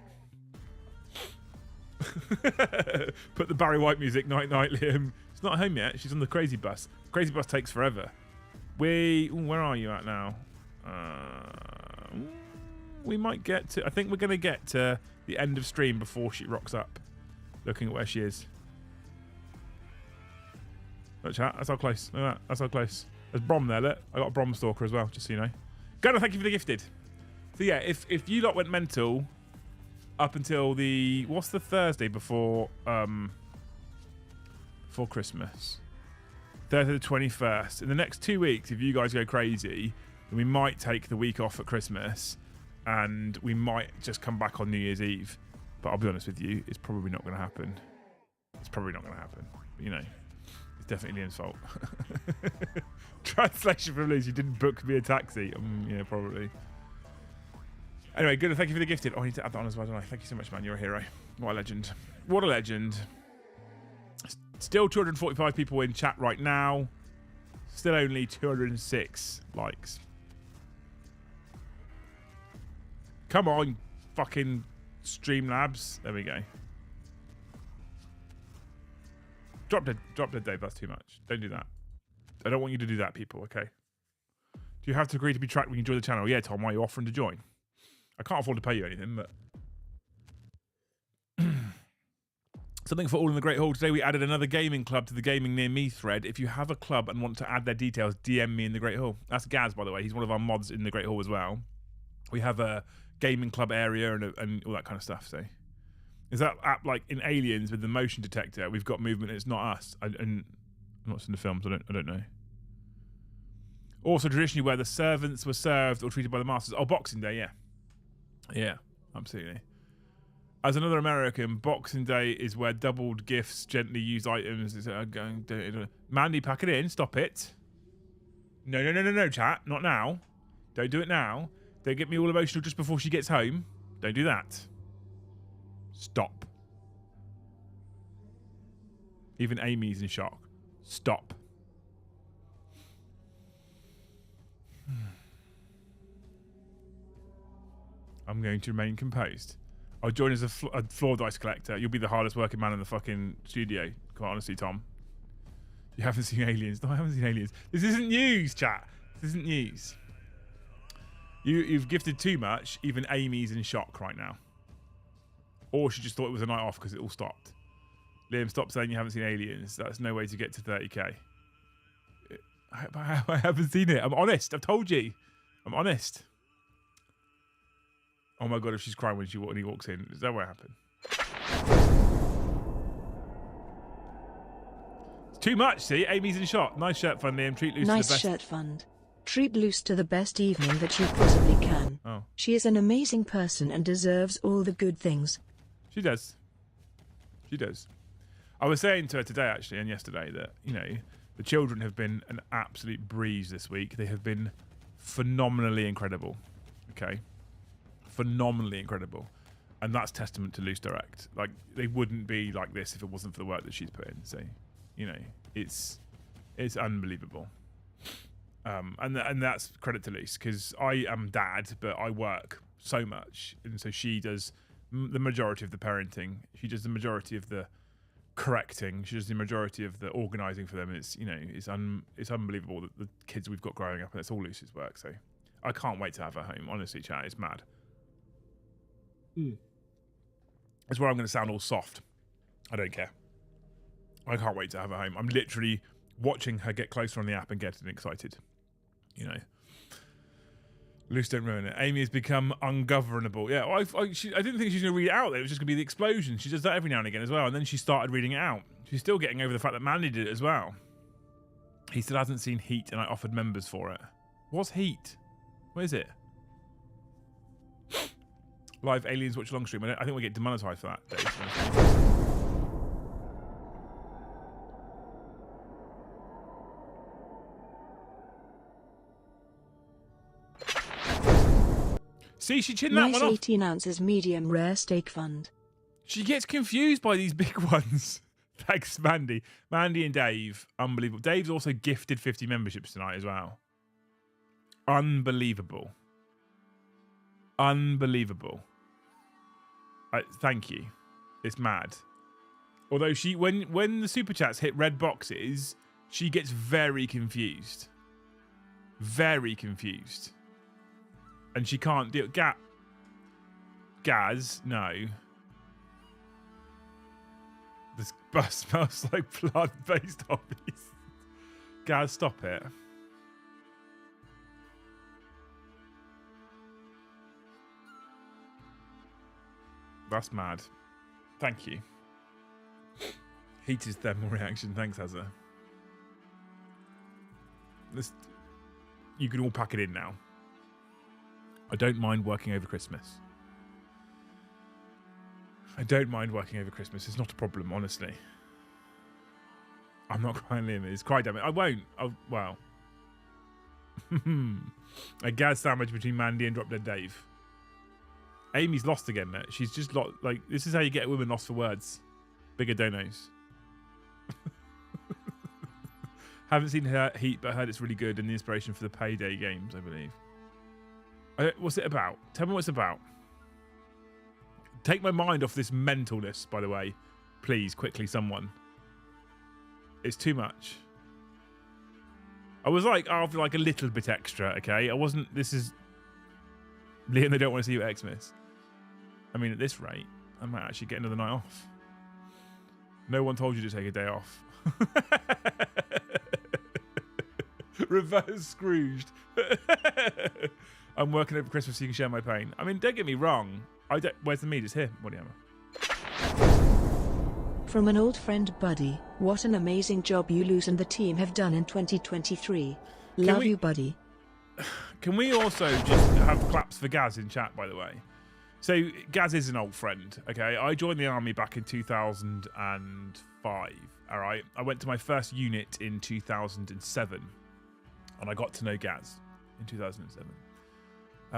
Put the Barry White music. Night, Liam. She's not home yet. She's on the crazy bus. The crazy bus takes forever. Where are you at now? We might get to. I think we're going to get to the end of stream before she rocks up. Looking at where she is. Look, chat. That's how close. Look at that. That's how close. There's Brom there. Look. I got a Brom stalker as well, just so you know. Gunnar, thank you for the gifted. So yeah, if you lot went mental up until the, what's the Thursday before Christmas? Thursday the 21st. In the next 2 weeks, if you guys go crazy, then we might take the week off at Christmas, and we might just come back on New Year's Eve. But I'll be honest with you, it's probably not going to happen. But, you know, it's definitely Liam's fault. Translation from Liz, you didn't book me a taxi. Yeah, probably. Anyway, good. Thank you for the gifted. Oh, I need to add that on as well, don't I? Thank you so much, man. You're a hero. What a legend. What a legend. Still 245 people in chat right now. Still only 206 likes. Come on, fucking Streamlabs. There we go. Drop dead, Dave. That's too much. Don't do that. I don't want you to do that, people, okay? Do you have to agree to be tracked when you join the channel? Yeah, Tom, why are you offering to join? I can't afford to pay you anything, but... Something for all in the Great Hall. Today we added another gaming club to the Gaming Near Me thread. If you have a club and want to add their details, DM me in the Great Hall. That's Gaz, by the way. He's one of our mods in the Great Hall as well. We have a gaming club area and all that kind of stuff. So is that app like in Aliens with the motion detector? We've got movement. It's not us. And I'm not seen the films. I don't know. Also, traditionally, where the servants were served or treated by the masters. Oh, Boxing Day, yeah, absolutely. As another American, Boxing Day is where doubled gifts, gently used items is going. Mandy, pack it in. Stop it. No, chat. Not now. Don't do it now. Don't get me all emotional just before she gets home. Don't do that. Stop. Even Amy's in shock. Stop. I'm going to remain composed. I'll join as a floor dice collector. You'll be the hardest working man in the fucking studio. Quite honestly, Tom. You haven't seen Aliens. No, I haven't seen Aliens. This isn't news, chat. This isn't news. You've gifted too much. Even Amy's in shock right now. Or she just thought it was a night off because it all stopped. Liam, stop saying you haven't seen Aliens. That's no way to get to 30k. I haven't seen it. I'm honest. I've told you. I'm honest. Oh my god, if she's crying when he walks in. Is that what happened? It's too much, see? Amy's in shock. Nice shirt fund, Liam. Treat loose to the best. Nice shirt fund. Treat loose to the best evening that you possibly can. Oh. She is an amazing person and deserves all the good things. She does. She does. I was saying to her today, actually, and yesterday, that, you know, the children have been an absolute breeze this week. They have been phenomenally incredible. Okay? Phenomenally incredible. And that's testament to Loose Direct. Like, they wouldn't be like this if it wasn't for the work that she's put in. So, you know, it's unbelievable. And that's credit to Luce, because I am dad, but I work so much, and so she does the majority of the parenting. She does the majority of the correcting. She does the majority of the organising for them. It's, you know, it's unbelievable that the kids we've got growing up, and it's all Luce's work. So I can't wait to have her home. Honestly, chat, it's mad. That's where I'm going to sound all soft. I don't care. I can't wait to have her home. I'm literally watching her get closer on the app and getting excited. You know, Luce, don't ruin it. Amy has become ungovernable. Yeah, I didn't think she was going to read it out. It was just going to be the explosion. She does that every now and again as well. And then she started reading it out. She's still getting over the fact that Mandy did it as well. He still hasn't seen Heat, and I offered members for it. What's Heat? What is it? Live Aliens Watch Long Stream. I think we'll get demonetized for that, Dave. See, she chinned that Nice one off. 18 ounces medium rare steak fund. She gets confused by these big ones. Thanks, Mandy. Mandy and Dave. Unbelievable. Dave's also gifted 50 memberships tonight as well. Unbelievable. Unbelievable. Thank you. It's mad. Although she, when the super chats hit red boxes, she gets very confused. Very confused. And she can't deal. Gaz, no. This bus smells like blood-based hobbies. Gaz, stop it. That's mad. Thank you. Heat is thermal reaction. Thanks, Hazza. You can all pack it in now. I don't mind working over Christmas. I don't mind working over Christmas. It's not a problem, honestly. I'm not crying, Liam. It's cry, damn it. I won't. Well. A Gaz sandwich between Mandy and Drop Dead Dave. Amy's lost again. She's just like, this is how you get women lost for words. Bigger donos. Haven't seen her Heat, but I heard it's really good and the inspiration for the Payday games, I believe. What's it about? Tell me what it's about. Take my mind off this mentalness, by the way. Please, quickly, someone. It's too much. I was like, after like a little bit extra, okay? I wasn't, this is... Liam, they don't want to see you at Xmas. I mean, at this rate, I might actually get another night off. No one told you to take a day off. Reverse Scrooged. I'm working over Christmas so you can share my pain. I mean, don't get me wrong. Where's the meat? It's here. Warhammer. From an old friend, Buddy. What an amazing job you lose and the team have done in 2023. Love you, Buddy. Can we also just have claps for Gaz in chat, by the way? So Gaz is an old friend, okay? I joined the army back in 2005, all right? I went to my first unit in 2007, and I got to know Gaz in 2007.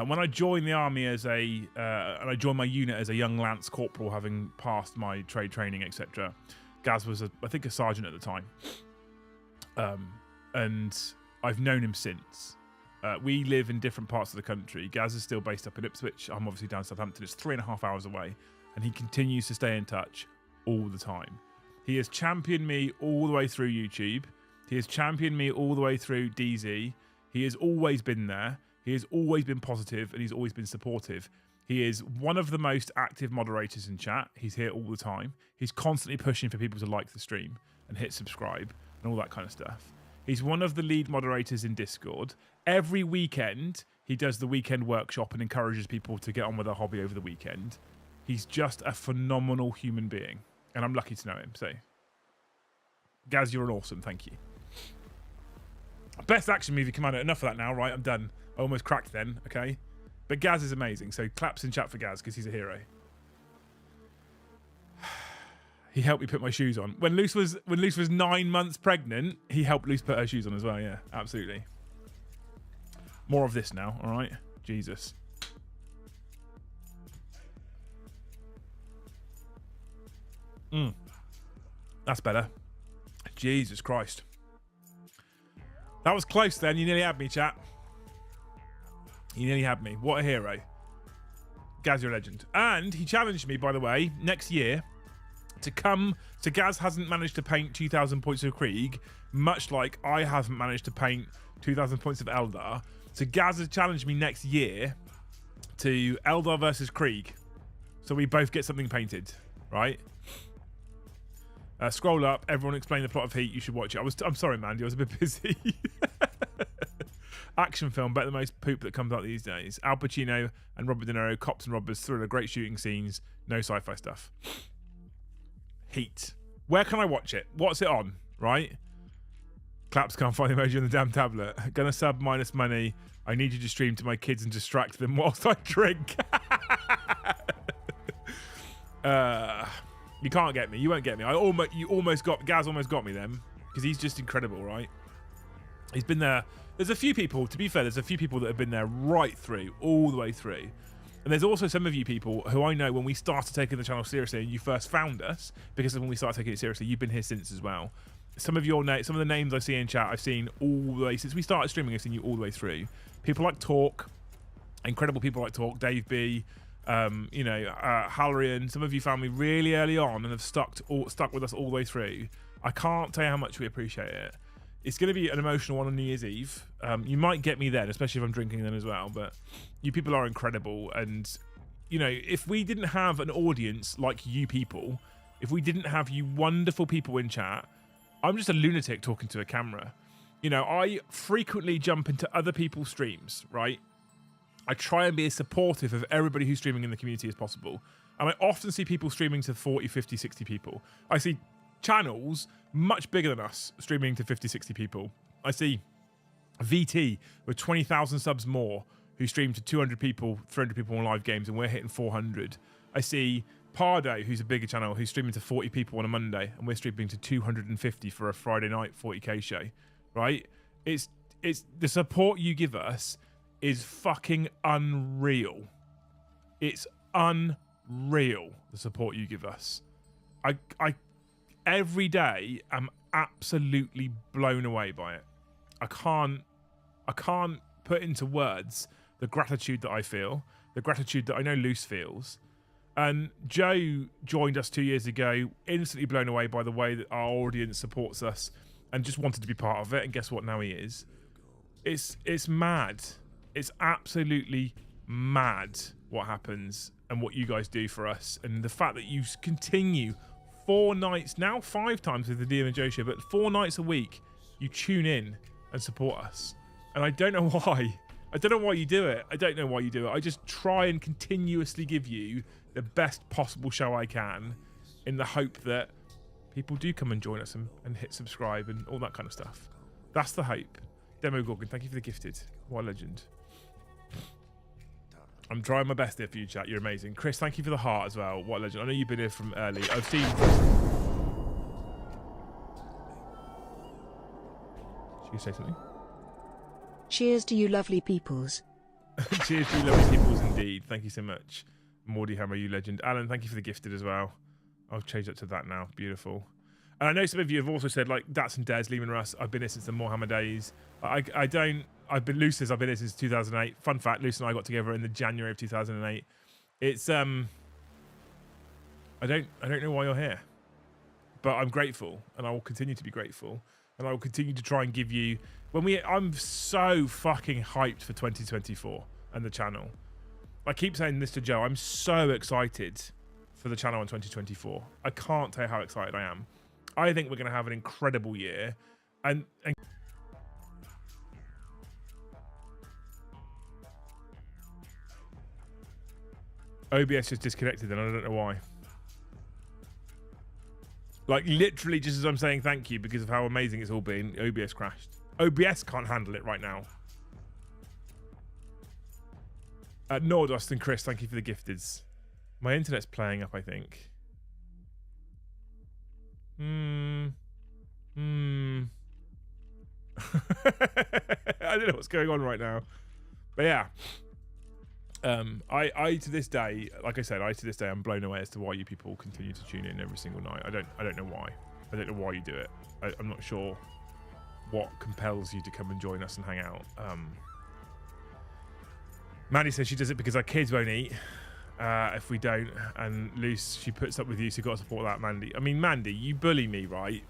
When I joined the army and I joined my unit as a young lance corporal, having passed my trade training, etc. Gaz was, I think, a sergeant at the time, and I've known him since. We live in different parts of the country. Gaz is still based up in Ipswich. I'm obviously down in Southampton. It's 3.5 hours away, and he continues to stay in touch all the time. He has championed me all the way through YouTube. He has championed me all the way through DZ. He has always been there. He has always been positive, and he's always been supportive. He is one of the most active moderators in chat. He's here all the time. He's constantly pushing for people to like the stream and hit subscribe and all that kind of stuff. He's one of the lead moderators in Discord. Every weekend, he does the weekend workshop and encourages people to get on with their hobby over the weekend. He's just a phenomenal human being, and I'm lucky to know him. So, Gaz, you're an awesome. Thank you. Best action movie commander. Enough of that now, right? I'm done. I almost cracked then, okay? But Gaz is amazing, so claps in chat for Gaz because he's a hero. He helped me put my shoes on. When Luce was 9 months pregnant, he helped Luce put her shoes on as well, yeah, absolutely. More of this now, all right? Jesus. That's better. Jesus Christ. That was close then. You nearly had me, chat. You nearly had me. What a hero. Gaz, you're a legend. And he challenged me, by the way, next year to come. So Gaz hasn't managed to paint 2,000 points of Krieg, much like I haven't managed to paint 2,000 points of Eldar. So Gaz has challenged me next year to Eldar versus Krieg. So we both get something painted, right? Scroll up. Everyone explain the plot of Heat. You should watch it. I'm sorry, Mandy. I was a bit busy. Action film, better than most poop that comes out these days. Al Pacino and Robert De Niro, cops and robbers, thriller, great shooting scenes, no sci-fi stuff. Heat. Where can I watch it? What's it on? Right? Claps, can't find the emoji on the damn tablet. Gonna sub minus money. I need you to stream to my kids and distract them whilst I drink. You can't get me. You won't get me. Gaz almost got me then, because he's just incredible, right? He's been there. There's a few people, to be fair, there's a few people that have been there right through, all the way through. And there's also some of you people who I know when we started taking the channel seriously and you first found us, because when we started taking it seriously, you've been here since as well. Some of the names I see in chat, I've seen all the way, since we started streaming, I've seen you all the way through. People like Talk, incredible people like Talk, Dave B, Halloran. Some of you found me really early on and have stuck with us all the way through. I can't tell you how much we appreciate it. It's going to be an emotional one on New Year's Eve. You might get me then, especially if I'm drinking then as well. But you people are incredible. And, if we didn't have an audience like you people, if we didn't have you wonderful people in chat, I'm just a lunatic talking to a camera. I frequently jump into other people's streams, right? I try and be as supportive of everybody who's streaming in the community as possible. And I often see people streaming to 40, 50, 60 people. I see channels much bigger than us streaming to 50, 60 people. I see VT with 20,000 subs more who stream to 200 people, 300 people on live games, and we're hitting 400. I see Pardo, who's a bigger channel, who's streaming to 40 people on a Monday, and we're streaming to 250 for a Friday night 40k show, right? It's the support you give us is fucking unreal. It's unreal, the support you give us. I every day I'm absolutely blown away by it. I can't put into words the gratitude that I feel, the gratitude that I know Luce feels. And Joe joined us 2 years ago, instantly blown away by the way that our audience supports us and just wanted to be part of it. And guess what? Now he is. It's mad. It's absolutely mad what happens and what you guys do for us. And the fact that you continue 4 nights, now 5 times with the DM and Joe show, but 4 nights a week, you tune in and support us. And I don't know why. I don't know why you do it. I don't know why you do it. I just try and continuously give you the best possible show I can in the hope that people do come and join us and hit subscribe and all that kind of stuff. That's the hope. Demo Gorgon, thank you for the gifted. What a legend. I'm trying my best here for you, chat. You're amazing. Chris, thank you for the heart as well. What a legend. I know you've been here from early. I've seen... Should you say something? Cheers to you lovely peoples. Cheers to you lovely peoples indeed. Thank you so much. Mordy Hammer, you legend. Alan, thank you for the gifted as well. I'll change that to that now. Beautiful. And I know some of you have also said, like, Dats and Des, Lehman Russ, I've been here since the Warhammer days. I've been Luce, I've been here since 2008. Fun fact, Luce and I got together in the January of 2008. It's, I don't know why you're here. But I'm grateful, and I will continue to be grateful. And I will continue to try and give you... I'm so fucking hyped for 2024 and the channel. I keep saying this to Joe. I'm so excited for the channel in 2024. I can't tell you how excited I am. I think we're going to have an incredible year. And OBS just disconnected and I don't know why. Like, literally just as I'm saying thank you because of how amazing it's all been, OBS crashed. OBS can't handle it right now. Nordust and Chris, thank you for the gifteds. My internet's playing up, I think. I don't know what's going on right now. But yeah. I to this day, like I said, I'm blown away as to why you people continue to tune in every single night. I don't know why. I don't know why you do it. I'm not sure what compels you to come and join us and hang out. Mandy says she does it because our kids won't eat if we don't, and Luce, she puts up with you, so you've got to support that, Mandy. I mean, Mandy, you bully me, right?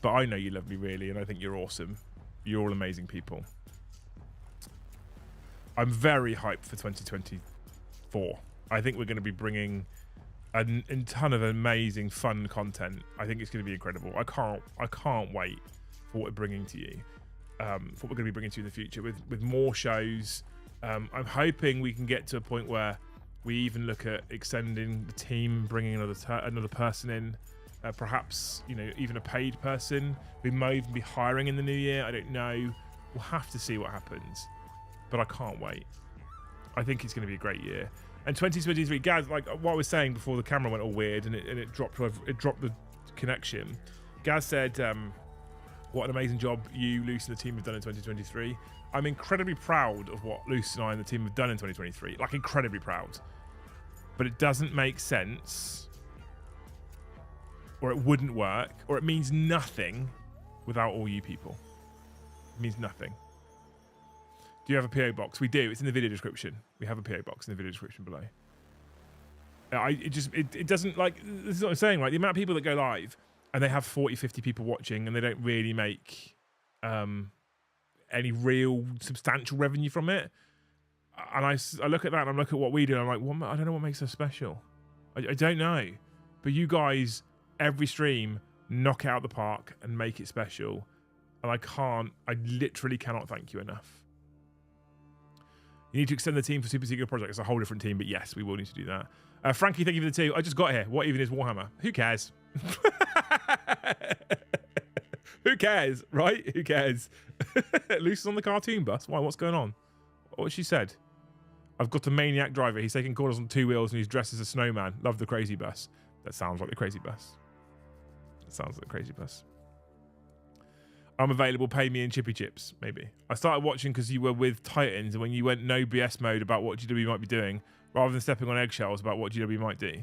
But I know you love me, really, and I think you're awesome. You're all amazing people. I'm very hyped for 2024. I think we're going to be bringing a ton of amazing, fun content. I think it's going to be incredible. I can't wait for what we're bringing to you. For what we're going to be bringing to you in the future with more shows. I'm hoping we can get to a point where we even look at extending the team, bringing another person in, perhaps even a paid person. We might even be hiring in the new year. I don't know. We'll have to see what happens. But I can't wait. I think it's going to be a great year. And 2023, Gaz, like what I was saying before the camera went all weird and it dropped the connection. Gaz said, what an amazing job you, Luce, and the team have done in 2023. I'm incredibly proud of what Luce and I and the team have done in 2023. Like, incredibly proud. But it doesn't make sense, or it wouldn't work, or it means nothing without all you people. It means nothing. Do you have a PO box? We do. It's in the video description. We have a PO box in the video description below. It doesn't, like, this is what I'm saying, right? The amount of people that go live and they have 40, 50 people watching and they don't really make any real substantial revenue from it. And I look at that and I look at what we do and I'm like, I don't know what makes us special. I don't know. But you guys, every stream, knock it out of the park and make it special. And I literally cannot thank you enough. You need to extend the team for Super Secret Project. It's a whole different team, but yes, we will need to do that. Frankie, thank you for the 2. I just got here. What even is Warhammer? Who cares? Who cares, right? Who cares? Luce is on the cartoon bus. Why? What's going on? What she said? I've got a maniac driver. He's taking corners on 2 wheels and he's dressed as a snowman. Love the crazy bus. That sounds like the crazy bus. That sounds like the crazy bus. I'm available, pay me in chippy chips, maybe. I started watching because you were with Titans and when you went no BS mode about what GW might be doing, rather than stepping on eggshells about what GW might do.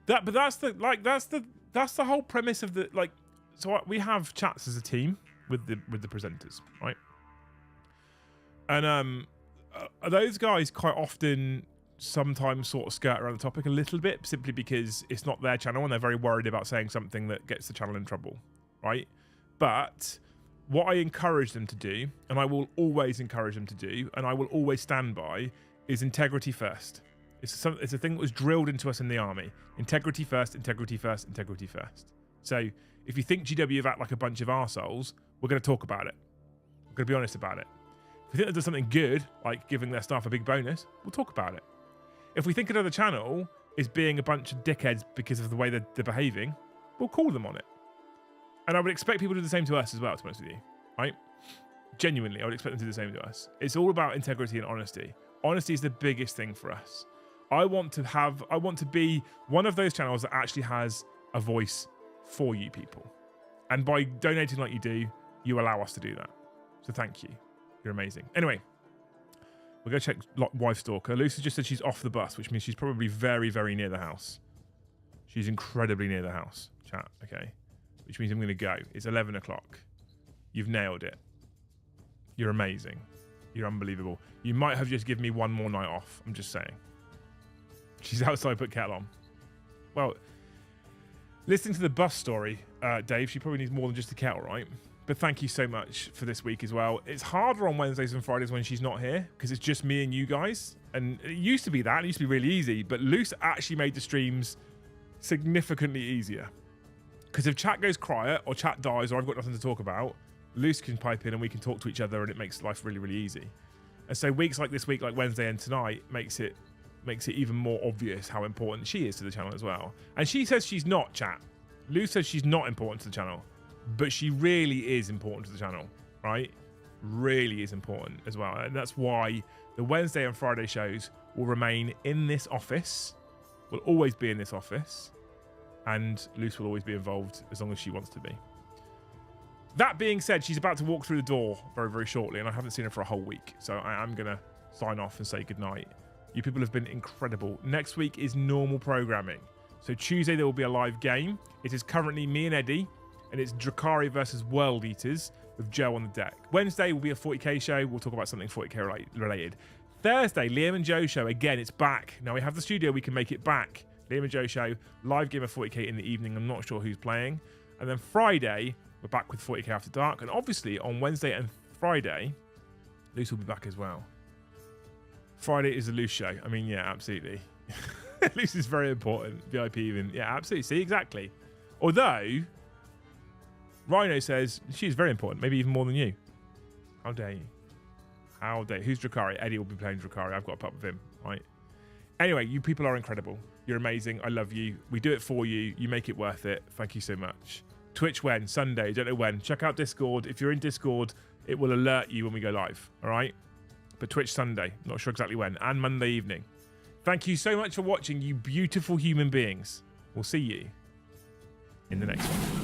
But that's the whole premise of the, like, so we have chats as a team with the presenters, right? And those guys quite often sometimes sort of skirt around the topic a little bit, simply because it's not their channel and they're very worried about saying something that gets the channel in trouble, right? But what I encourage them to do, and I will always encourage them to do, and I will always stand by, is integrity first. It's a thing that was drilled into us in the army. Integrity first, integrity first, integrity first. So if you think GW have act like a bunch of arseholes, we're going to talk about it. We're going to be honest about it. If we think they've done something good, like giving their staff a big bonus, we'll talk about it. If we think another channel is being a bunch of dickheads because of the way they're behaving, we'll call them on it. And I would expect people to do the same to us as well, to be honest with you, right? Genuinely, I would expect them to do the same to us. It's all about integrity and honesty. Honesty is the biggest thing for us. I want to be one of those channels that actually has a voice for you people. And by donating like you do, you allow us to do that. So thank you. You're amazing. Anyway, we're going to check Wife Stalker. Lucy just said she's off the bus, which means she's probably very, very near the house. She's incredibly near the house, chat. Okay. Which means I'm going to go. It's 11 o'clock. You've nailed it. You're amazing. You're unbelievable. You might have just given me one more night off. I'm just saying. She's outside, put kettle on. Well, listening to the bus story, Dave, she probably needs more than just a kettle, right? But thank you so much for this week as well. It's harder on Wednesdays and Fridays when she's not here because it's just me and you guys. And it used to be that. It used to be really easy. But Luce actually made the streams significantly easier. Because if chat goes quiet or chat dies or I've got nothing to talk about, Luce can pipe in and we can talk to each other and it makes life really, really easy. And so weeks like this week, like Wednesday and tonight, makes it even more obvious how important she is to the channel as well. And she says she's not, chat. Luce says she's not important to the channel. But she really is important to the channel, right? Really is important as well. And that's why the Wednesday and Friday shows will remain in this office, will always be in this office, and Luce will always be involved as long as she wants to be. That being said, she's about to walk through the door very, very shortly, and I haven't seen her for a whole week. So I am going to sign off and say goodnight. You people have been incredible. Next week is normal programming. So Tuesday there will be a live game. It is currently me and Eddie, and it's Drakari versus World Eaters with Joe on the deck. Wednesday will be a 40k show. We'll talk about something 40k related. Thursday, Liam and Joe show. Again, it's back. Now we have the studio. We can make it back. Liam and Joe show. Live game of 40k in the evening. I'm not sure who's playing. And then Friday, we're back with 40k After Dark. And obviously on Wednesday and Friday, Luce will be back as well. Friday is the Luce show. I mean, yeah, absolutely. Luce is very important. VIP even. Yeah, absolutely. See, exactly. Although... Rhino says she's very important, maybe even more than you. How dare you? How dare you? Who's Drakari? Eddie will be playing Drakari. I've got a pup with him, right? Anyway, you people are incredible. You're amazing. I love you. We do it for you. You make it worth it. Thank you so much. Twitch when? Sunday. Don't know when. Check out Discord. If you're in Discord, it will alert you when we go live, all right? But Twitch Sunday. Not sure exactly when. And Monday evening. Thank you so much for watching, you beautiful human beings. We'll see you in the next one.